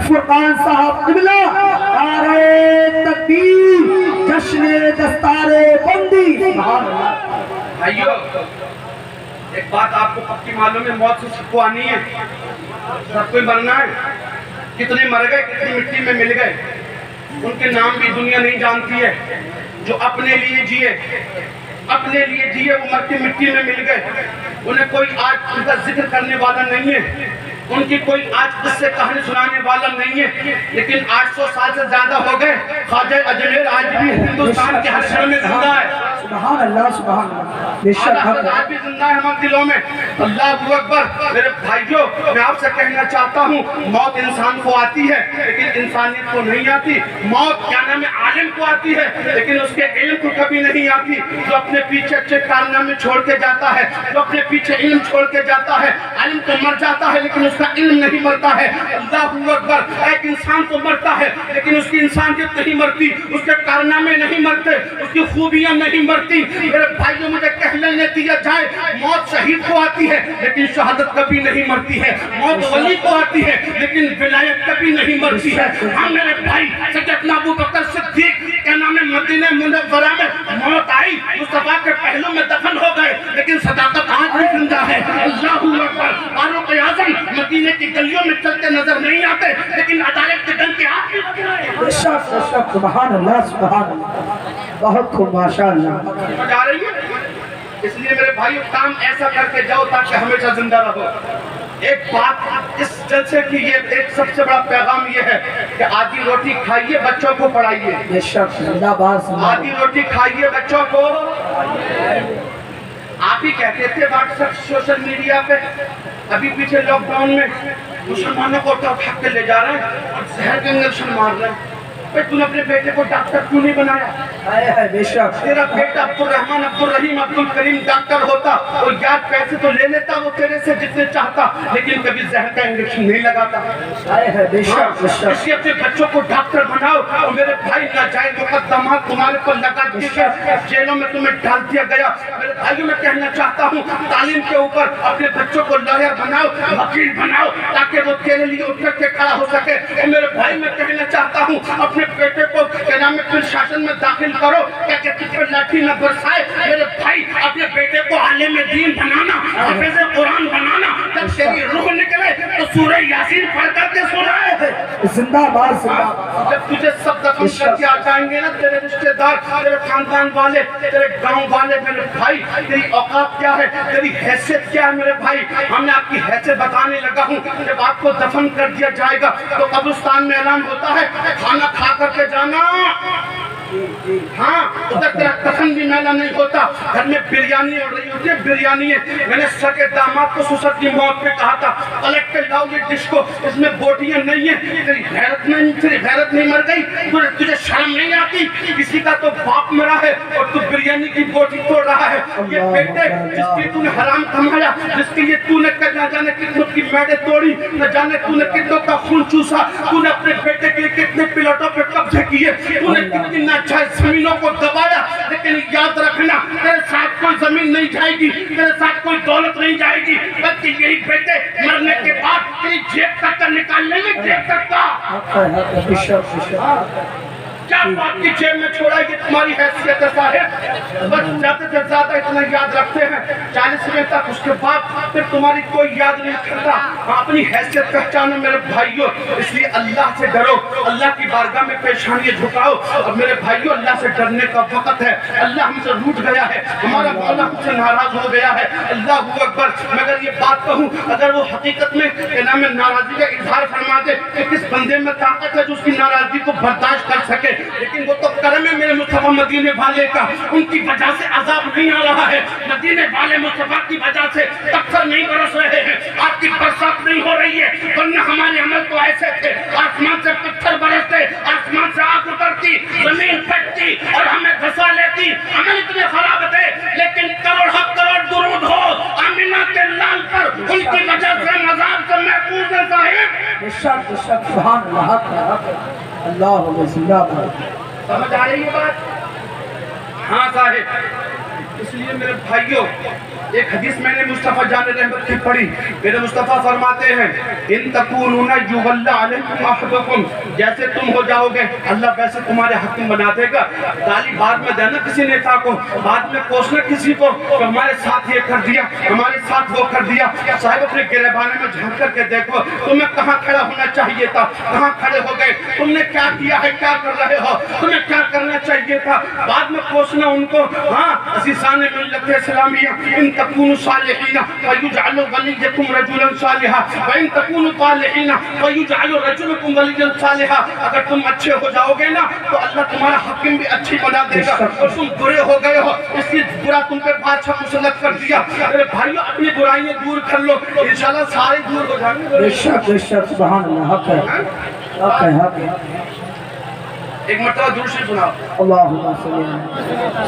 فرقان صاحب قبلہ نعرہ تکبیر جشن دستار بندی سبحان اللہ بھائیو ایک بات آپ کو پکی معلوم ہے موت سے سب کو آنی ہے سب کوئی مرنا ہے کتنے مر گئے کتنی مٹی میں مل گئے ان کے نام بھی دنیا نہیں جانتی ہے جو اپنے لیے جیے وہ مر کے مٹی میں مل گئے انہیں کوئی آج ان کا ذکر کرنے والا نہیں ہے ان کی کوئی آج قصے کہانی سنانے والا نہیں ہے لیکن 800 سال سے زیادہ ہو گئے خواجہ اجمیر آج بھی ہندوستان کے ہر شہر میں زندہ ہے سبحان اللہ بے شک حضرت آج بھی زندہ ہے ہمارے دلوں میں اللہ اکبر میرے بھائیوں میں آپ سے کہنا چاہتا ہوں موت انسان کو آتی ہے لیکن انسانیت کو نہیں آتی موت کیا نام ہے عالم کو آتی ہے لیکن اس کے علم کو کبھی نہیں آتی جو اپنے پیچھے اچھے کارنامے چھوڑ کے جاتا ہے جو اپنے پیچھے علم چھوڑ کے جاتا ہے عالم تو مر جاتا ہے لیکن اس کا علم نہیں مرتا ہے اللہ اکبر ایک انسان تو مرتا ہے لیکن اس کی انسانیت نہیں مرتی اس کے کارنامے نہیں مرتے اس کی خوبیاں نہیں مرتی میرے بھائیوں مجھے کہنے نہ دیا جائے موت شہید کو آتی ہے لیکن شہادت کبھی نہیں مرتی ہے موت ولی کو آتی ہے لیکن ولایت کبھی نہیں مرتی ہے ہاں میرے بھائی سیدنا ابو بکر صدیق کے نام مدینہ منورہ میں موت آئی مصطفیٰ کے پہلو میں دفن ہو گئے لیکن صداقت آج بھی زندہ ہے اللہ اکبر فاروق اعظم مدینے کی گلیوں میں چلتے نظر نہیں آتے لیکن عدالت کے ڈنکے آپ بھی بج رہے ہیں سبحان اللہ بہت خوب ماشاءاللہ سمجھ آ رہی ہے اس لیے میرے بھائیو کام ایسا کر کے جاؤ تاکہ ہمیشہ زندہ رہو ایک بات اس جلسے کی یہ ایک سب سے بڑا پیغام یہ ہے کہ آدھی روٹی کھائیے بچوں کو پڑھائیے آدھی روٹی کھائیے بچوں کو آپ ہی کہتے تھے واٹس ایپ سوشل میڈیا پہ ابھی پیچھے لاک ڈاؤن میں مسلمانوں کو اٹھا کے لے جا رہے ہیں اور زہر کے انجیکشن مار رہے ہیں تم نے اپنے بیٹے کو ڈاکٹر کیوں نہیں بنایا تیرا بیٹا عبدالرحمن عبدالرحیم عبدالکریم ڈاکٹر ہوتا اور یاد پیسے تو لے لیتا وہ تیرے سے جتنے چاہتا لیکن کبھی زہر کا انجیکشن نہیں لگاتا اس لیے اپنے بچوں کو ڈاکٹر بناؤ اور میرے بھائی ناجائز مقدمات تمہارے پر لگا دیے جیلوں میں تمہیں ڈال دیا گیا میرے بھائیوں میں کہنا چاہتا ہوں تعلیم کے اوپر اپنے بچوں کو لاہر بناؤ وکیل بناؤ تاکہ وہ تیرے لیے اٹھ کر کے کھڑا ہو سکے اور میرے بھائی میں کہنا چاہتا ہوں اپنے بیٹے کو کہ نام پرشاسن میں داخل کرو کہ تجھ پر لاٹھی نہ برسائے میرے بھائی اپنے بیٹے کو عالم دین بنانا حافظ قرآن بنانا جب تیری روح نکلے تو سورہ یاسین پڑھ کر کے سنائے زندہ باد جب تجھے سب دفن کر کے آ جائیں گے نا تیرے رشتہ دار تیرے خاندان والے تیرے گاؤں والے میرے بھائی تیری اوقات کیا ہے تیری حیثیت کیا ہے میرے بھائی ہم نے آپ کی حیثیت بتانے لگا ہوں جب آپ کو دفن کر دیا جائے گا تو قبرستان میں اعلان ہوتا ہے کھانا کھا کر کے جانا ہاں ادھر تیرا دفن بھی میلہ نہیں ہوتا گھر میں بریانی ہو رہی ہوتی ہے بریانی ہے میں نے سکے داماد کو سسر کی موت پہ کہا تھا پلٹ کے لاؤ یہ ڈش کو اس میں بوٹیاں نہیں ہیں تیری غیرت نہیں مر گئی تجھے شرم نہیں آتی کسی کا تو باپ مرا ہے اور تو بریانی کی بوٹی توڑ رہا ہے یہ بیٹے جس کی تو نے حرام کمایا جس کے لیے تو نے نہ جانے کتنوں کی میڈیں توڑی نہ جانے تو نے کتنوں کا خون چوسا تو نے اپنے بیٹے کے لیے کتنے پلاٹوں پہ قبضے کیے تو نے کتنی ناجائز زمینوں کو دبایا لیکن یاد رکھنا تیرے ساتھ کوئی زمین نہیں جائے گی تیرے ساتھ کوئی دولت نہیں جائے گی بلکہ یہی بیٹے مرنے کے بعد تیری جیب تک کا نکالنے میں جیب تک کا کیا بات کی جیب میں چھوڑا یہ تمہاری حیثیت ہے صاحب بس زیادہ سے زیادہ اتنا یاد رکھتے ہیں 40ویں تک اس کے بعد پھر تمہاری کوئی یاد نہیں کرتا اپنی حیثیت پہچانو میرے بھائیوں اس لیے اللہ سے ڈرو اللہ کی بارگاہ میں پیشانی جھکاؤ اور میرے بھائیوں اللہ سے ڈرنے کا وقت ہے اللہ ہم سے روٹ گیا ہے ہمارا مولا ہم سے ناراض ہو گیا ہے اللہ اکبر میں اگر یہ بات کہوں اگر وہ حقیقت میں ناراضی کا اظہار فرما دے کہ کس بندے میں طاقت ہے جو اس کی ناراضگی کو برداشت کر سکے لیکن وہ تو کرم ہے میرے مصطفیٰ مدینے والے کا ان کی وجہ سے عذاب نہیں آ رہا ہے مدینے والے مصطفیٰ کی وجہ سے پتھر نہیں برس رہے ہیں آپ کی برسات نہیں ہو رہی ہے ورنہ ہمارے عمل تو ایسے تھے آسمان سے پتھر برستے آسمان سے آگ اترتی زمین پھٹتی اور ہمیں دھسا لیتی عمل اتنے خراب تھے لیکن کروڑ درود ہو آمینہ کے لال پر ان کی وجہ سے عذاب سے محفوظ ہے صاحب سبحان اللہ سمجھ آ رہی ہے بات ہاں صاحب اس لیے میرے بھائیوں ایک حدیث میں نے مصطفیٰ جان رحمت کی پڑھی، میرے مصطفیٰ فرماتے ہیں ان تکونون یولی علیکم احدکم، جیسے تم ہو جاؤ گے اللہ ویسے تمہارے حاکم بنا دے گا۔ گالی بعد میں دینا کسی نیتا کو، بعد میں کوسنا کسی کو کہ ہمارے ساتھ یہ کر دیا، ہمارے ساتھ وہ کر دیا۔ صاحب اپنے گریبانے میں جھانک کر کے دیکھو تمہیں کہاں کھڑا ہونا چاہیے تھا، کہاں کھڑے ہو گئے، تم نے کیا کیا ہے، کیا کر رہے ہو، تمہیں کیا کرنا چاہیے تھا، بعد میں کوسنا ان کو۔ ہاں عزیزان ملت اسلامیہ، ان تکونوا صالحین فیجعل ولیکم رجلا صالحا وان تکونوا طالحین فیجعل رجلکم ولیا صالحا۔ اگر تم اچھے ہو جاؤ گے نا تو اللہ تمہارا حاکم بھی اچھی بنا دے گا، اور تم برے ہو گئے ہو اس لیے برا تم پہ بادشاہ مسلط کر دیا۔ میرے بھائیو اپنی برائیاں دور کر لو، انشاءاللہ سارے دور ہو جائیں گے۔ بے شک سبحان اللہ، حق ہے حق ہے حق ہے۔ ایک مرتبہ درود شریف سناؤ۔ اللہم صلی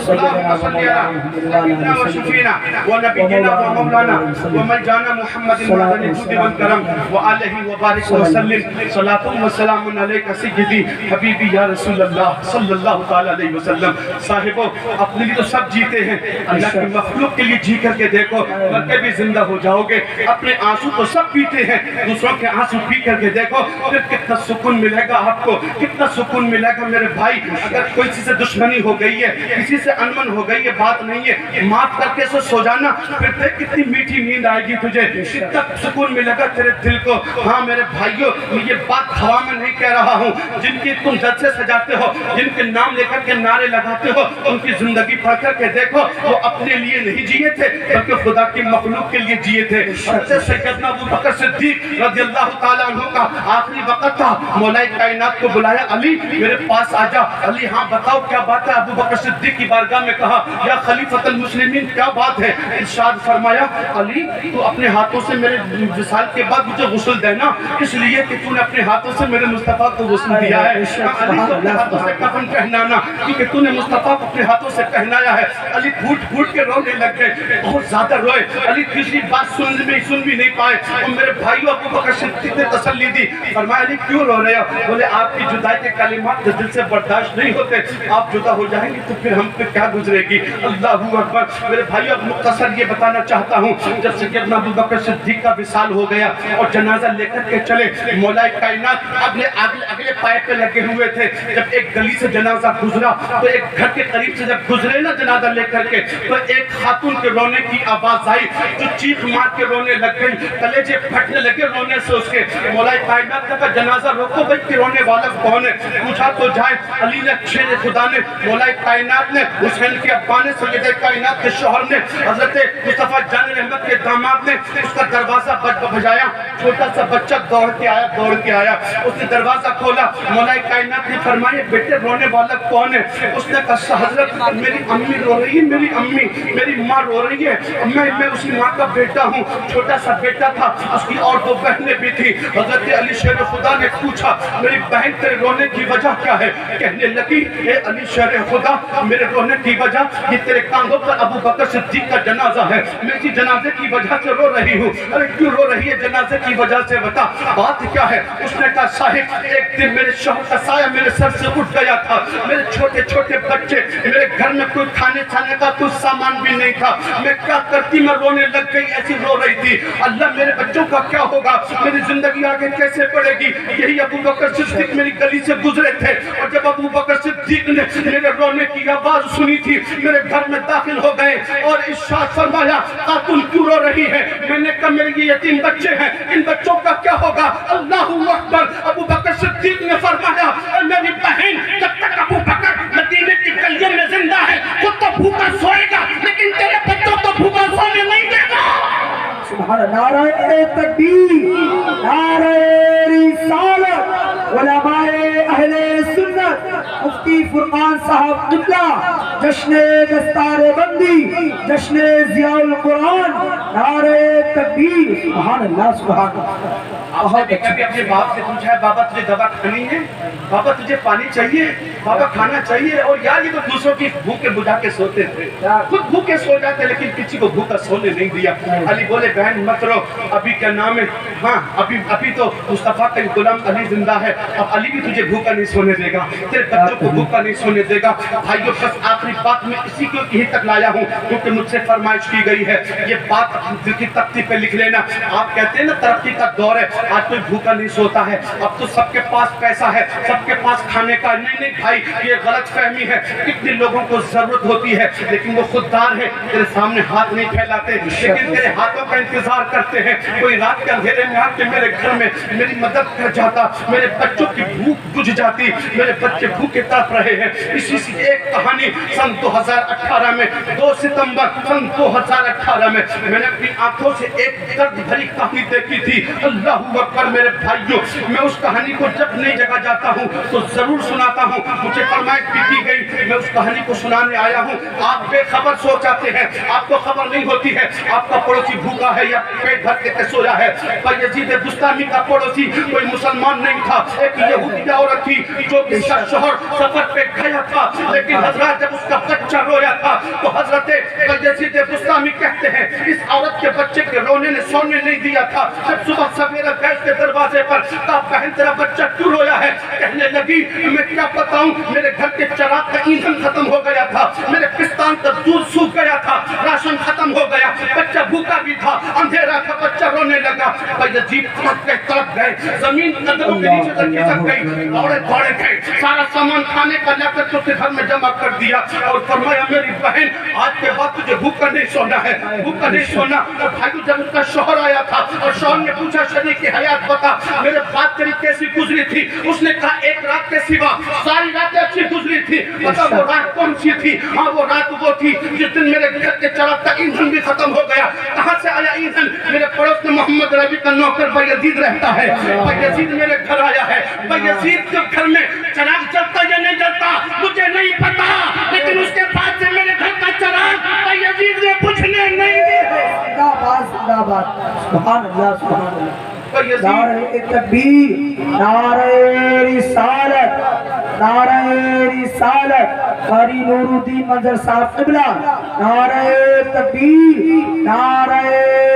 سیدنا و مولانا وشفینا ونبینا ومولانا ومنجانا محمد المعدن الجود والکرم وآلہ وبارک وسلم صلاۃ وسلام علیک سیدی حبیبی یا رسول اللہ صلی اللہ تعالی علیہ وسلم۔ صاحبو اپنے لیے تو سب جیتے ہیں، اللہ کی مخلوق کے لیے جی کر کے دیکھو، مرتے بھی زندہ ہو جاؤ گے۔ اپنے آنسو تو سب پیتے ہیں، دوسروں کے آنسو پی کر کے دیکھو پھر کتنا سکون ملے گا آپ کو، کتنا سکون ملے گا۔ میرے بھائی اگر کوئی کسی سے دشمنی ہو گئی ہے، کسی سے انمن ہو گئی ہے، بات نہیں ہے، معاف کر کے سو جانا، پھر دیکھ کتنی میٹھی نیند آئے گی تجھے، کتنا سکون ملے گا تیرے دل کو۔ ہاں میرے بھائیو میں یہ بات ہوا میں نہیں کہہ رہا ہوں، جن کی تم جلسے سجاتے ہو، جن کے نام لے کر کے نعرے لگاتے ہو، ان کی زندگی پڑھ کر کے دیکھو وہ اپنے لیے نہیں جیے تھے بلکہ خدا کی مخلوق کے لیے جیے تھے۔ حضرت سیدنا ابو بکر صدیق رضی اللہ تعالیٰ عنہ کا آخری وقت تھا، مولا کائنات کو بلایا، علی میرے پاس آجا۔ علی ہاں بتاؤ کیا بات ہے؟ ابو بکر صدیق کی بارگاہ میں کہا یا خلیفۃ المسلمین کیا بات ہے؟ ارشاد فرمایا علی تو اپنے ہاتھوں سے میرے وصال کے بعد مجھے غسل دینا، اس لیے کہ تو نے اپنے ہاتھوں سے میرے مصطفیٰ کو غسل دیا ہے۔ علی تو اپنے ہاتھوں سے کفن پہنانا، کیونکہ تو نے مصطفیٰ کو اپنے ہاتھوں سے پہنایا ہے۔ علی پھوٹ پھوٹ کے رونے لگ گئے، بہت زیادہ روئے۔ علی تیسری بات سن بھی نہیں پائے، اور میرے بھائیو ابو بکر صدیق نے تسلی دی، فرمایا علی کیوں رو رہے ہو؟ بولے آپ کی جدائی کے کلمات دل سے برداشت نہیں ہوتے، آپ جدا ہو جائیں گے تو پھر ہم پہ کیا گزرے گی۔ اللہ اکبر۔ میرے بھائیو اب مختصر یہ بتانا چاہتا ہوں، جب سیدنا ابو بکر صدیق کا وصال ہو گیا اور جنازہ لے کر کے چلے، مولا کائنات اگلے پائے پہ لگے ہوئے تھے، جب ایک گلی سے جنازہ گزرا تو ایک گھر کے قریب سے جب گزرے نا جنازہ لے کر کے تو ایک خاتون کے رونے کی آواز آئی جو چیخ مار کے رونے لگ گئی، کلیجے پھٹنے لگے رونے سے اس کے۔ مولا کائنات نے کہا جنازہ روکو بھائی کہ رونے والا کون ہے؟ پوچھا تو جائے۔ علی نے شیر خدا نے، مولا کائنات نے، حسین کے ابا نے، سید کائنات کے شوہر نے، حضرت مصطفیٰ جان رحمت کے داماد نے اس کا دروازہ بجایا، چھوٹا سا بچہ دوڑ کے آیا، اس نے دروازہ کھولا، مولا کائنات نے فرمایا بیٹے رونے والا کون ہے؟ اس نے کہا حضرت میری امی رو رہی ہے، میری امی، میری ماں رو رہی ہے، میں اسی ماں کا بیٹا ہوں، چھوٹا سا بیٹا تھا، اس کی اور دو بہنیں بھی تھی۔ حضرت علی شیر خدا نے پوچھا میری بہن تیرے رونے کی وجہ کیا ہے؟ کہنے لگی اے علی شیر خدا میرے رونے کی وجہ یہ تیرے کاندھوں پر ابو بکر صدیق کا جنازہ ہے، میں اسی جنازے کی وجہ سے رو رہی ہوں۔ ارے کیوں رو رہی ہے جنازے کی وجہ سے؟ بتا بات کیا ہے؟ اس نے کہا صاحب ایک دن میرے شوہر کا سایہ میرے سر سے اٹھ گیا تھا، میرے چھوٹے چھوٹے بچے، میرے گھر میں کوئی کھانے کا کوئی سامان بھی نہیں تھا، میں کیا کرتی؟ میں رونے لگ گئی، ایسی رو رہی تھی، اللہ میرے بچوں کا کیا ہوگا، میری زندگی آگے کیسے پڑے گی؟ یہی ابو بکر صدیق میری گلی سے گزرے تھے، اور جب ابو بکر صدیق نے میرے رونے کی آواز سنی تھی میرے گھر میں داخل ہو گئے اور ارشاد فرمایا خاتون کیوں رو رہی ہے؟ میں نے کہا میرے یہ یتیم بچے ہیں، ان بچوں کا کیا ہوگا؟ اللہ اکبر۔ ابو بکر صدیق نے فرمایا میری بہن جب تک ابو بکر مدینے کی گلیوں میں زندہ ہے خود تو بھوکا سوئے گا لیکن تیرے بچوں کو بھوکا سونے نہیں دے گا۔ سبحان اللہ، نعرہ تکبیر، نعرہ رسالت، علماء اہل سنت، مفتی فرقان صاحب قبلہ، جشن دستار بندی، جشن ضیاء القرآن، نعرہ تکبیر سبحان اللہ سبحان اللہ آپ نے بھی کبھی اپنے باپ سے پوچھا ہے بابا تجھے دوا کھانی ہے، بابا تجھے پانی چاہیے، بابا کھانا چاہیے؟ اور یار یہ تو دوسروں کی بھوکے بجھا کے سوتے تھے، خود بھوکے سو جاتے لیکن کسی کو بھوکا سونے نہیں دیا۔ علی بولے بہن مت رو، ابھی کیا نام ہے، ہاں ابھی تو مصطفیٰ کا غلام علی زندہ ہے، اب علی بھی تجھے بھوکا نہیں سونے دے گا، تیرے بچوں کو بھوکا نہیں سونے دے گا۔ بھائیو بس آخری بات میں اسی کو یہی تک لایا ہوں کیونکہ مجھ سے فرمائش کی گئی ہے، یہ بات دل کی تختی پہ لکھ لینا۔ آپ کہتے ہیں نا ترقی کا دور ہے، آج کوئی بھوکا نہیں سوتا ہے، اب تو سب کے پاس پیسہ ہے، سب کے پاس کھانے کا۔ نہیں بھائی، یہ غلط فہمی ہے۔ کتنے لوگوں کو ضرورت ہوتی ہے لیکن وہ خوددار ہے، تیرے سامنے ہاتھ نہیں پھیلاتے لیکن تیرے ہاتھوں کا انتظار کرتے ہیں۔ کوئی رات کے اندھیرے میں آ کے میرے گھر میں میری مدد کر جاتا، میرے بچوں کی بھوک بجھ جاتی، میرے بچے بھوکے تڑپ رہے ہیں۔ اسی سے ایک کہانی سن 2018 میں 2 ستمبر سن 2018 میں میں نے اپنی آنکھوں سے ایک درد بھری کہانی دیکھی تھی۔ اللہ اکبر میرے بھائیوں، میں اس کہانی کو جب نئی جگہ جاتا ہوں تو ضرور سناتا ہوں۔ مجھے فرمائش بھی کی گئی، میں اس کہانی کو سنانے آیا ہوں۔ آپ بے خبر سو جاتے ہیں، آپ کو خبر نہیں ہوتی ہے آپ کا پڑوسی بھوکا ہے یا پیٹ بھر کے سویا ہے۔ یزید بستامی کا پڑوسی کوئی مسلمان نہیں تھا، ایک یہودی عورت تھی جو اس کا شوہر سفر پہ گیا تھا لیکن حضرت جب اس کا بچہ رویا تھا تو حضرت یزید بستامی کہتے ہیں اس عورت کے بچے کے رونے نے سونے نہیں دیا تھا۔ جب صبح سویرے گئے اس کے دروازے پر کہا بہن تیرا بچہ کیوں رویا ہے؟ کہنے لگی میں کیا بتاؤں، میرے گھر کے چراغ کا ایندھن ختم ہو گیا تھا، میرے پستان کا دودھ سوکھ گیا تھا، راشن ختم ہو گیا، بچہ بھوکا بھی تھا، اندھیرا تھا، بچہ رونے لگا۔ یزید تڑپ گئے، زمین قدموں کے نیچے تک کھسک گئی، دوڑے گئے، سارا سامان کھانے کا لا کر کے گھر میں جمع کر دیا اور فرمایا میری بہن آج کے بعد تجھے بھوکا نہیں سونا ہے، بھوکا نہیں سونا۔ اور بھائی جب اس کا شوہر آیا تھا اور شوہر نے پوچھا شریک کی حیات بتا، میرے بات تیری کیسی گزری تھی؟ اس نے کہا ایک رات کے سوا ساری راتیں اچھی گزری تھی۔ بتا وہ رات کون سی تھی؟ ہاں وہ رات وہ تھی جس دن میرے گھر کے چراغ کا ایندھن بھی ختم ہو گیا۔ کہاں سے آیا ایندھن؟ میرے پڑوس میں محمد ربی کا نوکر بایزید رہتا ہے، بایزید میرے گھر آیا ہے۔ بایزید کے گھر میں چراغ جلتا یا نہیں جلتا مجھے نہیں پتا لیکن اس کے بعد سے میرے گھر کا چراغ بایزید نے بجھنے نہیں دیا۔ زندہ باد زندہ باد سبحان اللہ سبحان اللہ۔ نعرہ تکبیر، نعرہ رسالت، نعرہ رسالت، قاری نور الدین منظر صاحب قبلہ، نعرہ تکبیر، نعرہ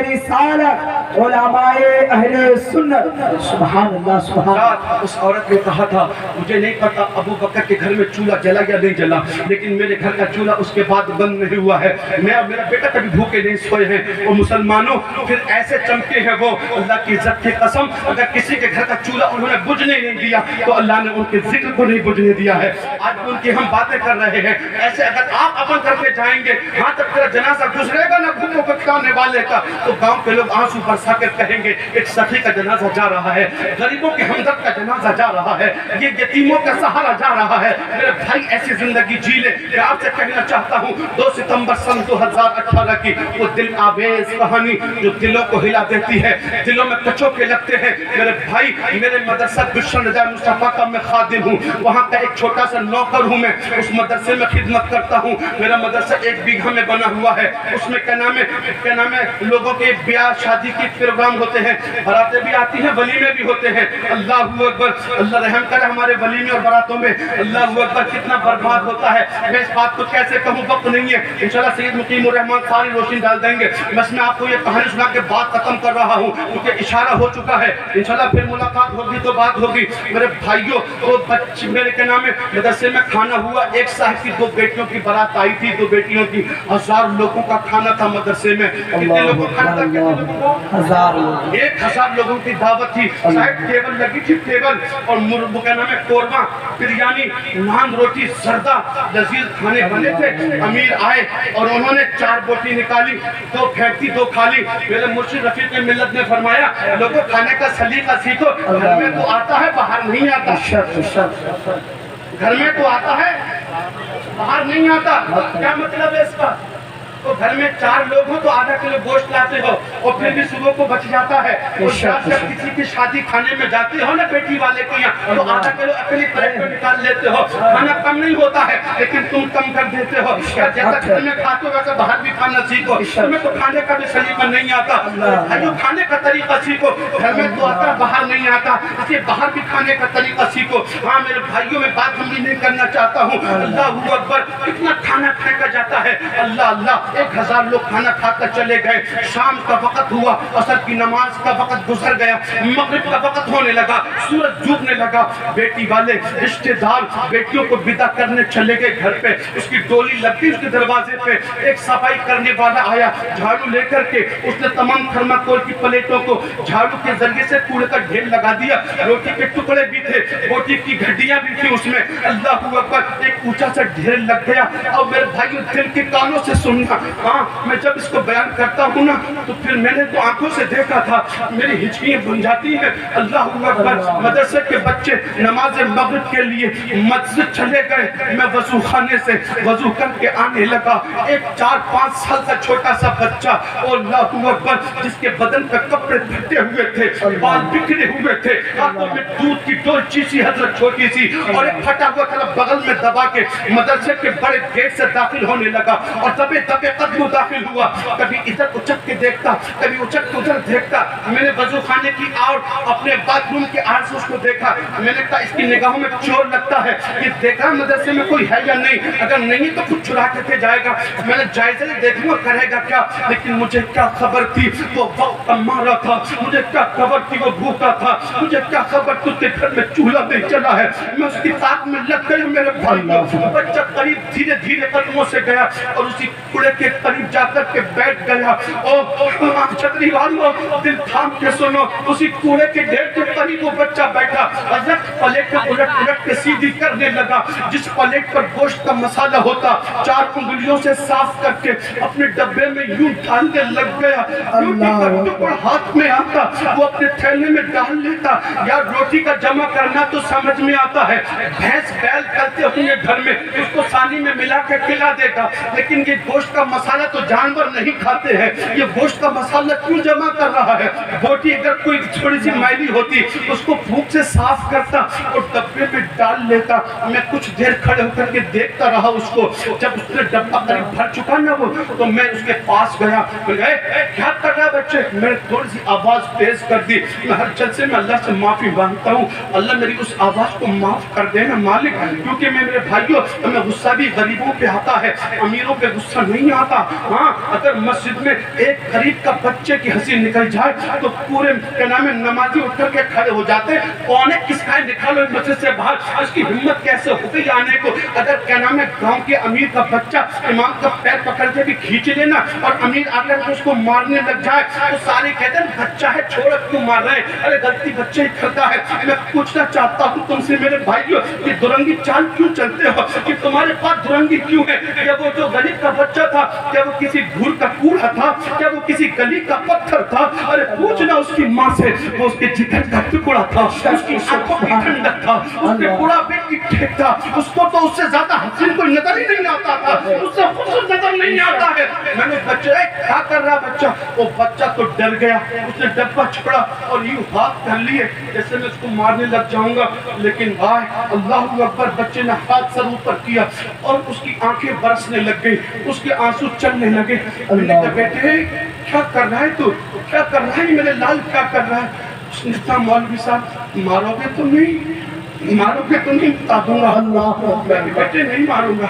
رسالت، علماء اہل سنت، سبحان اللہ سبحان اللہ۔ اس عورت نے کہا تھا مجھے نہیں پتا ابو بکر کے گھر میں چولہا جلا یا نہیں جلا لیکن میرے گھر کا چولہا اس کے بعد بند نہیں ہوا ہے، میں اور میرا بیٹا کبھی بھوکے نہیں سوئے ہیں۔ اور مسلمانوں پھر ایسے چمکے ہیں وہ، اللہ کی عزت کی قسم اگر کسی کے گھر کا چولہا انہوں نے بجھنے نہیں دیا تو اللہ نے ان کے ذکر کو نہیں بجھنے دیا ہے۔ آج ان کی ہم باتیں کر رہے ہیں، ایسے اگر آپ اپن کر کے جائیں گے ہاں تب تیرا جنازہ گزرے گا نا بھوکوں کو کھلانے والے کا تو گاؤں کے لوگ آنسو برسا کر کہیں گے ایک سخی کا جنازہ جا رہا ہے، غریبوں کے ہمدرد کا جنازہ جا رہا ہے، یہ یتیموں کا سہارا جا رہا ہے۔ میرے بھائی ایسی زندگی جی لے۔ میں آپ سے کہنا چاہتا ہوں 2 ستمبر سن 2018 کی وہ دل آویز کہانی جو دلوں کو ہلا دیتی ہے، دلوں میں کچو کے لگتے ہیں۔ میرے بھائی میرے مدرسہ گلشن رضا مصطفیٰ کا میں خادم ہوں، وہاں کا ایک چھوٹا سا نوکر ہوں، میں اس مدرسے میں خدمت کرتا ہوں۔ میرا مدرسہ 1 بیگھہ میں بنا ہوا ہے، اس میں کیا نام ہے لوگوں کے بیاہ شادی کی پروگرام ہوتے ہیں، براتیں بھی آتی ہیں، ولیمے بھی ہوتے ہیں۔ اللہ اکبر، اللہ رحم کرے ہمارے ولیمے اور براتوں میں۔ اللہ اکبر کتنا برباد ہوتا ہے، میں اس بات کو کیسے کہوں، وقت نہیں ہے، انشاءاللہ سید مقیم الرحمن ساری روشنی ڈال دیں گے۔ بس میں آپ کو یہ کہانی سنا کے بات ختم کر رہا ہوں کیونکہ اشارہ ہو چکا ہے، انشاءاللہ پھر ملاقات ہوگی تو بات ہوگی۔ میرے بھائیوں وہ بچے میرے کے نام ہے مدرسے میں کھانا ہوا، ایک صاحب کی 2 بیٹیوں کی بارات آئی تھی، 2 بیٹیوں کی، 1000 لوگوں کا کھانا تھا مدرسے میں۔ کتنے لوگوں کا کھانا تھا؟ 1000 لوگوں کی دعوت تھی، صاحب ٹیبل لگی تھی، ٹیبل اور مرغ کا نام ہے قورمہ، بریانی، نان، روٹی، زردہ، لذیذ کھانے بنے تھے۔ امیر آئے اور انہوں نے 4 بوٹی نکالی، 2 پھینکتی 2 کھالی۔ میرے مرشد رفیق ملت نے فرمایا لوگوں کھانے کا سلیقہ سیکھو، گھر میں تو آتا ہے باہر نہیں آتا، گھر میں تو آتا ہے باہر نہیں آتا۔ کیا مطلب ہے اس کا؟ تو گھر میں 4 لوگ ہو تو آدھا کلو گوشت لاتے ہو اور پھر بھی صبح کو بچ جاتا ہے. اور جب کسی کی شادی کھانے میں جاتے ہو نا بیٹی والے کے یہاں تو آدھا کلو اپنی پلیٹ میں نکال لیتے ہو. کھانا کم نہیں ہوتا ہے لیکن تم کم کر دیتے ہو. جیسا گھر میں کھاتے ہو ویسا باہر بھی کھانا سیکھو. تمہیں تو کھانے کا بھی سلیقہ نہیں آتا. بھائیو کھانے کا طریقہ سیکھو. گھر میں تو آتا باہر نہیں آتا, اس لیے باہر بھی کھانے کا طریقہ سیکھو. ہاں میرے بھائیوں میں بات لمبی نہیں کرنا چاہتا ہوں. اللہ اکبر, کتنا کھانا پھینکا جاتا ہے. اللہ اللہ, 1000 لوگ کھانا کھا کر چلے گئے. شام کا وقت ہوا, عصر کی نماز کا وقت گزر گیا, مغرب کا وقت ہونے لگا, سورج ڈوبنے لگا. بیٹی والے رشتے دار بیٹیوں کو ودا کرنے چلے گئے گھر پہ. اس کی ڈولی لگ گئی اس کے دروازے پہ. ایک صفائی کرنے والا آیا جھاڑو لے کر کے, اس نے تمام تھرماکول کی پلیٹوں کو جھاڑو کے ذریعے سے کوڑے کا ڈھیر لگا دیا. روٹی کے ٹکڑے بھی تھے, روٹی کی گھٹیاں بھی تھی اس میں. اللہ اکبر, ایک اونچا سا ڈھیر لگ گیا. اور میرے بھائیو دل کے کانوں سے سننا, ہاں میں جب اس کو بیان کرتا ہوں نا تو پھر میں نے تو آنکھوں سے دیکھا تھا, میری ہچکیاں بن جاتی ہیں. اللہ اکبر, مدرسے کے بچے نماز مغرب کے لیے مسجد چلے گئے. میں وضو خانے سے وضو کر کے آنے لگا. ایک 4-5 سال کا چھوٹا سا بچہ, اور اللہ اکبر, جس کے بدن پہ کپڑے پھٹے ہوئے تھے, بال بکھرے ہوئے تھے, ہاتھوں میں دودھ کی ڈولچی سی حضرت چھوٹی سی, اور ایک پھٹا ہوا کلا بغل میں دبا کے مدرسے کے بڑے گیٹ سے داخل ہونے لگا. اور دبے دبے قدم داخل ہوا. کبھی ادھر اچک کے دیکھتا, کبھی اچک کے ادھر دیکھتا. میں نے وضو خانے کی اور اپنے باتھ روم کے آر سے اس کو دیکھا. میں نے کہا اس کی نگاہوں میں چور لگتا ہے, یہ دیکھا مدرسے میں کوئی ہے یا نہیں, اگر نہیں تو کچھ چرا کے جائے گا. میں نے جائزے سے دیکھوں گا کرے گا کیا. لیکن مجھے کیا خبر تھی وہ وقت مارا تھا, مجھے کیا خبر تھی وہ بھوکا تھا, مجھے کیا خبر تھی اس کے گھر میں چولہا نہیں چلا ہے. میں اس کی ساتھ میں لگ گئی. میرے بھائی بچہ قریب دھیرے دھیرے قدموں سے گیا اور اسی کوڑے کے قریب جا کر کے بیٹھ گیا. اور چھتری والوں دل تھام کے سنو, اسی کوڑے کے ڈھیر کے قریب وہ بچہ بیٹھا. حضرت پلیٹ الٹ الٹ کے سیدھی کرنے لگا. جس پلیٹ پر گوشت کا مسالہ ہوتا 4 انگلیوں سے صاف کر کے اپنے ڈبے میں یوں ڈالنے لگ گیا. روٹی کا ٹکڑا ہاتھ میں آتا وہ اپنے تھیلے میں ڈال لیتا. یار روٹی کا جمع کرنا تو سمجھ میں آتا ہے, بھینس بیل کرتے اپنے گھر میں اس کو سانی میں ملا کے کھلا دیتا. لیکن یہ گوشت کا مسالہ تو جانور نہیں کھاتے ہیں, یہ گوشت کا مسالہ کیوں جمع کر رہا ہے. روٹی اگر کوئی تھوڑی سی میلی ہوتی اس کو پھوک سے صاف کرتا اور ڈبے میں ڈال لیتا. میں کچھ دیر کھڑے ہو کر کے دیکھتا رہا اس کو. جب اس نے ڈبہ قریب بھر چکا نا وہ, تو میں اس کے پاس گیا. میں کہا کیا کر رہا ہے بچے. میں نے تھوڑی سی آواز تیز کر دی. میں ہر جلسے میں اللہ سے معافی مانگتا ہوں, اللہ میری اس آواز کو معاف کر دینا مالک. کیونکہ میں میرے بھائیوں میں غصہ بھی غریبوں پہ آتا ہے, امیروں پہ غصہ نہیں آتا. ہاں اگر مسجد میں ایک غریب کا بچے کی ہنسی نکل جائے تو پورے کیا نام ہے نمازی اٹھ کر کے کھڑے ہو جاتے. کون ہے کس کا نکالو مسجد سے باہر, اس کی ہمت کیسے ہو گئی آنے کو. اگر کیا نام ہے گاؤں کے امیر کا بچہ امام کا پیر پکڑ کے بھی کھینچ لینا اور امیر آ کر اس کو مارنے لگ جائے تو سارے کہتے ہیں بچہ ہے چھوڑ کیوں مار رہے ہیں, ارے غلطی بچے ہی کرتا ہے. میں پوچھنا چاہتا ہوں تم سے میرے بھائیوں, یہ دورنگی چال کیوں چلتے ہو, کہ تمہارے پاس دورنگی کیوں ہے. کیا وہ جو غریب کا بچہ تھا کیا وہ کسی گھر کا کوڑا تھا, کیا وہ کسی گلی کا پتھر تھا. ارے پوچھنا اس کی ماں سے, وہ اس کے جگر کا ٹکڑا تھا, اس کی آنکھوں کی ٹھنڈک تھا, اس کے بڑھاپے کی ٹھیک تھا. اس کو تو اس سے زیادہ حسین کوئی نظر ہی نہیں آتا تھا, اس سے خوبصورت نظر نہیں آتا ہے. میں نے بچہ کیا کر رہا بچہ, وہ بچہ تو ڈر گیا. اس نے ڈبہ چھوڑا اور یوں ہاتھ کر لیے جیسے میں اس کو مارنے لگ جاؤں گا. لیکن بھائی اللہ اکبر, بچے نے ہاتھ سر اوپر کیا اور اس کی آنکھیں برسنے لگ گئی, اس کے آنسو چلنے لگے. میں نے کہا بیٹے کیا کر رہا ہے تو, کیا کر رہا ہے میرے لال, کیا کر رہا ہے. اس نے کہا مولوی صاحب مارو گے تو نہیں, مارو گے تو نہیں بتا دوں گا. میں بیٹے نہیں ماروں گا,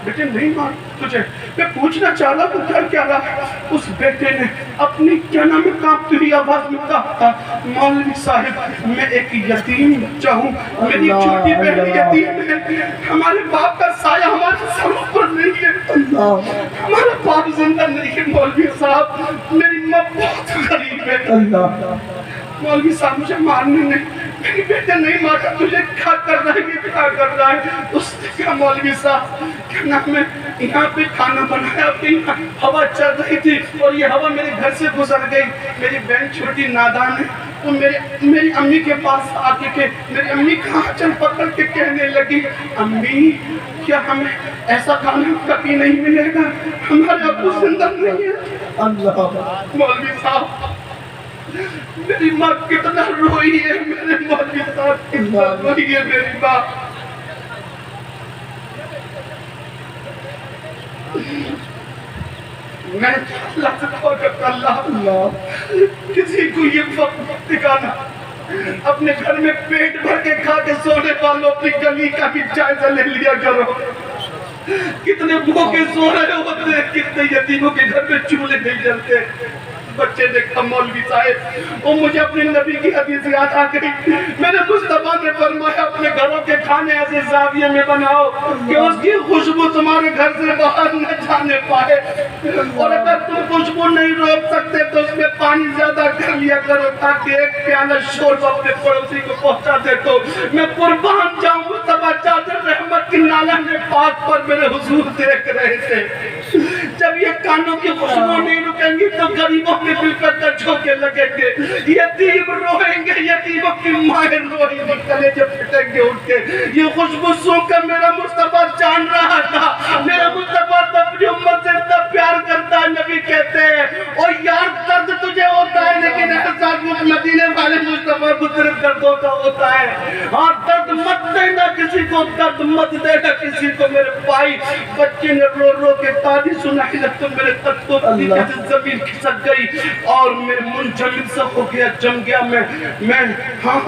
بیٹے نہیں مار تجھے. میں پوچھنا چاہ رہا تو کیا رہا. اس بیٹے نے اپنی کیا نام ہے کانپتی ہوئی آواز میں کہا مولوی صاحب میں ایک یتیم بچہ ہوں, میری چھوٹی بہن یتیم ہے, ہمارے باپ کا سایہ ہمارے سر پر نہیں ہے, ہمارا باپ زندہ نہیں ہے مولوی صاحب, میری ماں بہت غریب ہے. مولوی صاحب مجھے مارنے نہیں, میری بیٹے نہیں مارتا, تجھے کیا کر رہا ہے, یہ کیا کر رہا ہے. اس نے کہا مولوی صاحب کیا نام ہے یہاں پہ کھانا بنایا, ہوا چل رہی تھی اور یہ ہوا میرے گھر سے گزر گئی. میری بہن چھوٹی نادان ہے, تو میری امی کے پاس آ کے میری امی کہاں چل پکڑ کے کہنے لگی امی کیا ہمیں ایسا کھانا کبھی نہیں ملے گا؟ ہمارے ابو زندہ نہیں ہے۔ اللہ مولوی صاحب میری ماں کتنا روئی ہے، میرے مولوی صاحب کتنا روئی ہے میری ماں۔ میں اللہ سے دعا کرتا اللہ کسی کو یہ وقت دکھانا، اپنے گھر میں پیٹ بھر کے کھا کے سونے والوں اپنی گلی کا بھی جائزہ لے لیا کرو۔ کتنے بھوکے سو رہے ہوتے ہیں، کتنے یتیموں کے گھر میں چولہے نہیں جلتے۔ بچے نے کہا مولوی صاحب وہ مجھے اپنے نبی کی حدیث یاد آ گئی، میرے مصطفیٰ نے فرمایا اپنے گھروں کے کھانے ایسے زاویے میں بناؤ کہ اس کی خوشبو تمہارے گھر سے باہر نہ جانے پائے، اور اگر تم خوشبو نہیں روک سکتے تو اس میں پانی زیادہ کر لیا کرو تاکہ ایک پیالہ شوربہ اپنے پڑوسی کو پہنچا دے تو میں قربان جاؤں۔ مصطفیٰ چادر رحمت کی نالہ نے پاک پر میرے حضور دیکھ رہے تھے، جب یہ کانوں کی خوشبو نہیں رکیں گی تو غریبوں کے دل پر جھونکے لگیں گے، یتیم روئیں گے، یتیموں کی مائیں روئیں گے، کلیجے پھٹیں گے ان کے۔ یہ خوشبو سو کر میرا مصطفیٰ جان رہا تھا میرا مصطفیٰ تو اپنی امت سے اتنا پیار کرتا ہے۔ نبی کہتے ہیں اور یار درد تجھے ہوتا ہے لیکن احساس مدینے والے مصطفیٰ کو صرف دردوں کا ہوتا ہے۔ ہاں درد مت دینا کسی کو، درد مت دینا کسی کو میرے بھائی۔ بچے نے رو رو کے تالی سنائی لگ تو میرے قدموں پر نیچے سے زمین کھسک گئی اور میں منجمد سا ہو گیا، جم گیا۔ میں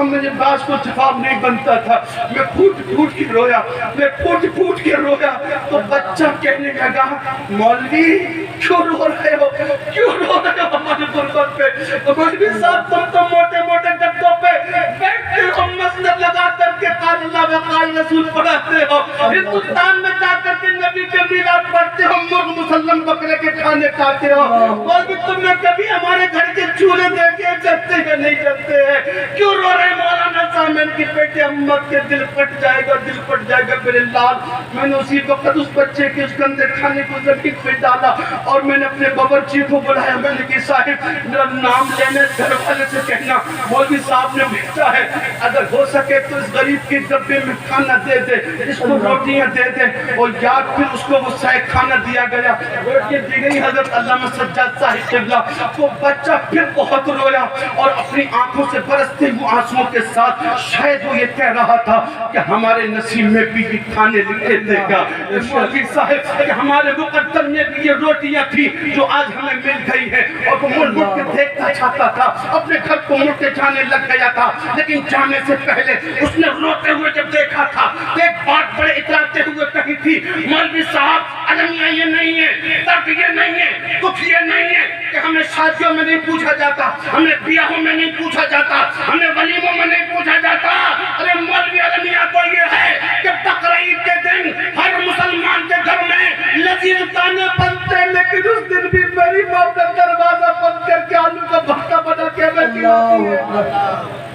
مجھے بعض کو جواب نہیں بنتا تھا، میں پھوٹ پھوٹ کے رویا، میں پھوٹ پھوٹ کے رویا۔ تو بچہ کہنے لگا مولوی کیوں رو رہے ہو، کیوں رو رہے ہو ہماری غربت پہ؟ تو مولوی صاحب تم تو موٹے موٹے گدوں پہ بیٹھتے ہو، مسند لگا کر کے قال اللہ و قال رسول پڑھاتے ہو، ہندوستان میں جا کر کے نبی کے میلاد پڑھتے ہو، مرغ مسلم بکرے کے کھانے کھاتے ہو۔ مولوی تم نے کبھی ہمارے گھر کے چولہے دیکھے جلتے ہیں نہیں جلتے ہیں، کیوں رو رہے مولانا سامن کی بیٹے؟ امت کے دل پٹ جائے گا، دل پٹ جائے گا میرے لال۔ میں نے اسی وقت اس بچے کے اس گندے کھانے کو زمین پہ ڈالا اور میں نے اپنے باورچی کو بلایا، میں نے کہا صاحب میرا نام لینے گھر والے سے کہنا مولوی صاحب نے بھیجا ہے، اگر ہو سکے تو اس غریب کے ڈبے میں کھانا دے دے، اس کو روٹیاں دے دے۔ اور یاد پھر اس کو وہ سائے کھانا دیا گیا، روٹیاں دی گئی۔ حضرت علامہ سجاد صاحب قبلہ وہ بچہ پھر بہت رویا اور اپنی آنکھوں سے برستے ہوئے آنسوؤں کے ساتھ شاید وہ یہ کہہ رہا تھا کہ ہمارے نصیب میں بھی یہ کھانے لکھے تھے کیا مولوی صاحب، کہ ہمارے مقدر میں بھی یہ روٹیاں تھی جو آج ہمیں مل گئی ہے۔ اور وہ مڑ مڑ کے دیکھتا چاہتا تھا، اپنے گھر کو مڑ کے جانے لگ گیا تھا، لیکن جانے سے پہلے اس نے روتے ہوئے جب دیکھا تھا تو ایک بات بڑے اتراتے ہوئے کہی تھی مولوی صاحب علمیہ یہ نہیں ہے، درد یہ نہیں ہے، دکھ یہ نہیں ہے کہ ہمیں شادیوں میں نہیں پوچھا جاتا، ہمیں بیاہوں میں نہیں پوچھا جاتا، ہمیں ولیموں میں نہیں پوچھا جاتا۔ ارے مولوی علمیہ تو یہ ہے کہ بقرعید کے دن ہر مسلمان کے گھر میں لذیذ تانے بنتے، لیکن اس دن بھی میری ماں کا دروازہ بند کر کے آلو کا بھرتا بنا کے بیٹھی ہوتی ہے۔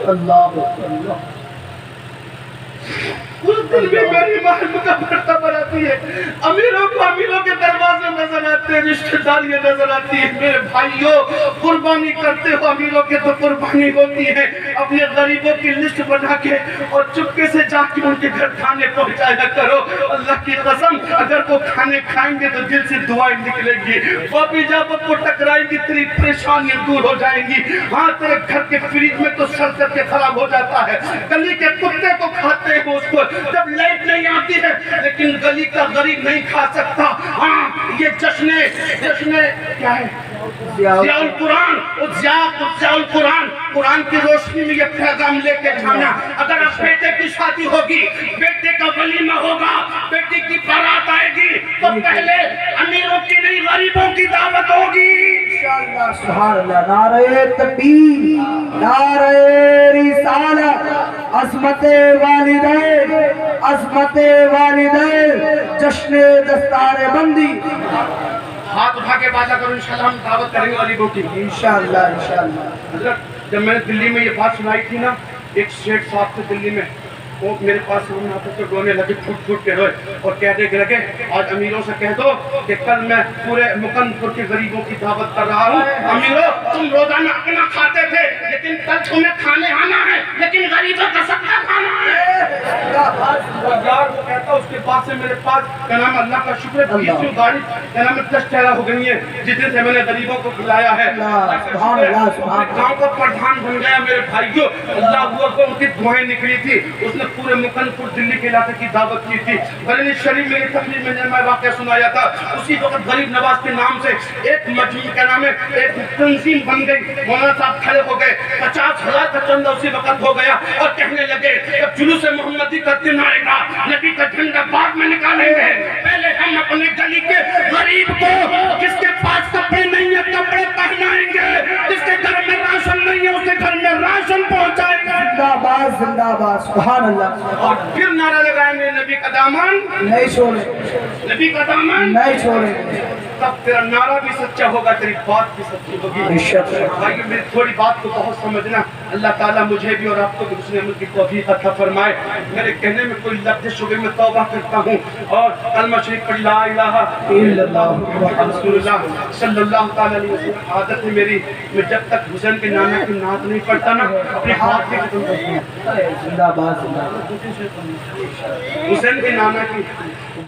اللہ اللہ اس دن بھی میری ماں کا بھرتا بناتی ہے۔ امیروں کو امیروں کے دروازے نظر آتے ہیں، رشتہ داریاں نظر آتی ہیں۔ میرے بھائیوں قربانی کرتے ہو امیروں کے تو قربانی ہوتی ہے، اپنے غریبوں کی لسٹ بنا کے اور چپکے سے جا کے ان کے گھر کھانے پہنچایا کرو۔ اللہ کی قسم اگر وہ کھانے کھائیں گے تو دل سے دعائیں نکلیں گی، وہ بھی جب وہ ٹکرائیں گی تیری پریشانیاں دور ہو جائیں گی۔ ہاں تیرے گھر کے فریج میں تو سر کر کے خراب ہو جاتا ہے، گلی کے کتے تو کھاتے ہیں اس کو جب لائٹ نہیں آتی ہے، لیکن گلی کا غریب نہیں کھا سکتا۔ ہاں یہ جشن کیا ہے؟ ضیاء القرآن، ضیاء القرآن، قرآن کی روشنی میں یہ پیغام لے کے جانا۔ اگر اب بیٹے کی شادی ہوگی، بیٹے کا ولیمہ ہوگا، بیٹی کی بارات آئے گی تو پہلے امیروں کی نہیں غریبوں کی دعوت ہوگی۔ انشاءاللہ سبحان اللہ۔ نعرہ تکبیر، نعرہ رسالت، عظمت والدین، عظمت والدین، جشن دستار بندی۔ ہاتھ اٹھا کے بات کرو، انشاءاللہ ہم دعوت کریں گے غریبوں کی انشاءاللہ انشاءاللہ۔ حضرت جب میں نے دلی میں یہ بات سنائی تھی نا، ایک شیخ صاحب سے دلی میں وہ میرے پاس رونا آتے تو رونے لگے، پھٹ پھٹ کے روئے اور کہنے لگے آج امیروں سے کہہ دو کہ کل میں پورے مکنپور کے غریبوں کی دعوت کر رہا ہوں۔ امیروں تم روزانہ اپنا کھاتے تھے لیکن کل تمہیں کھانے آنا ہے، لیکن غریبوں کا صدقہ کھانا ہے۔ اور یار وہ کہتا اس کے بعد سے میرے پاس کیا نام اللہ کا شکر ہے 20 گاڑی کیا نام 10 ٹہرا ہو گئی ہے جس دن سے میں نے غریبوں کو کھلایا ہے۔ گاؤں کا پردھان بن گیا میرے بھائیوں۔ اللہ ہوا کو ان کی دعائیں نکلی تھی، اس نے پورے مکنپور دلی کے علاقے کی دعوت کی تھی۔ بریلی شریف میں تقریر میں نے واقعہ سنایا تھا، اسی وقت غریب نواز کے نام سے ایک مجموعہ کا نام ہے ایک تنظیم بن گئی۔ مولانا صاحب کھڑے ہو گئے، 50,000 کا چندہ اسی وقت ہو گیا اور کہنے لگے جب جلوس محمدی کا دن آئے گا نبی کا جھنڈا بعد میں نکالیں گے، پہلے ہم اپنے گلی کے غریب کو جس کے پاس کپڑے نہیں ہیں کپڑے پہنائیں گے، جس کے گھر میں راشن نہیں ہے اس کے گھر میں راشن پہنچائیں گے۔ زندہ باد زندہ باد، سبحان اللہ۔ اور پھر نعرہ لگائیں گے نبی کا دامن نہیں چھوڑے، نبی کا دامن نہیں چھوڑے۔ تب تیرا نعرہ بھی سچا ہوگا، تیری بات بھی سچی ہوگی۔ بھائی میری تھوڑی بات کو بہت سمجھنا، اللہ تعالیٰ مجھے بھی اور آپ کو بھی حسن عمل کی توفیق عطا فرمائے۔ میرے کہنے میں کوئی لفظ شبے میں توبہ کرتا ہوں اور کلمہ شریف پڑھ لا الہ الا اللہ محمد رسول اللہ صلی اللہ تعالیٰ علیہ وسلم۔ عادت ہے میری، میں جب تک حسین کے نامے کی نعت نہیں پڑھتا نا اپنی بات بھی ختم کرتی ہوں۔ زندہ باد زندہ باد۔ حسین کے نامے کی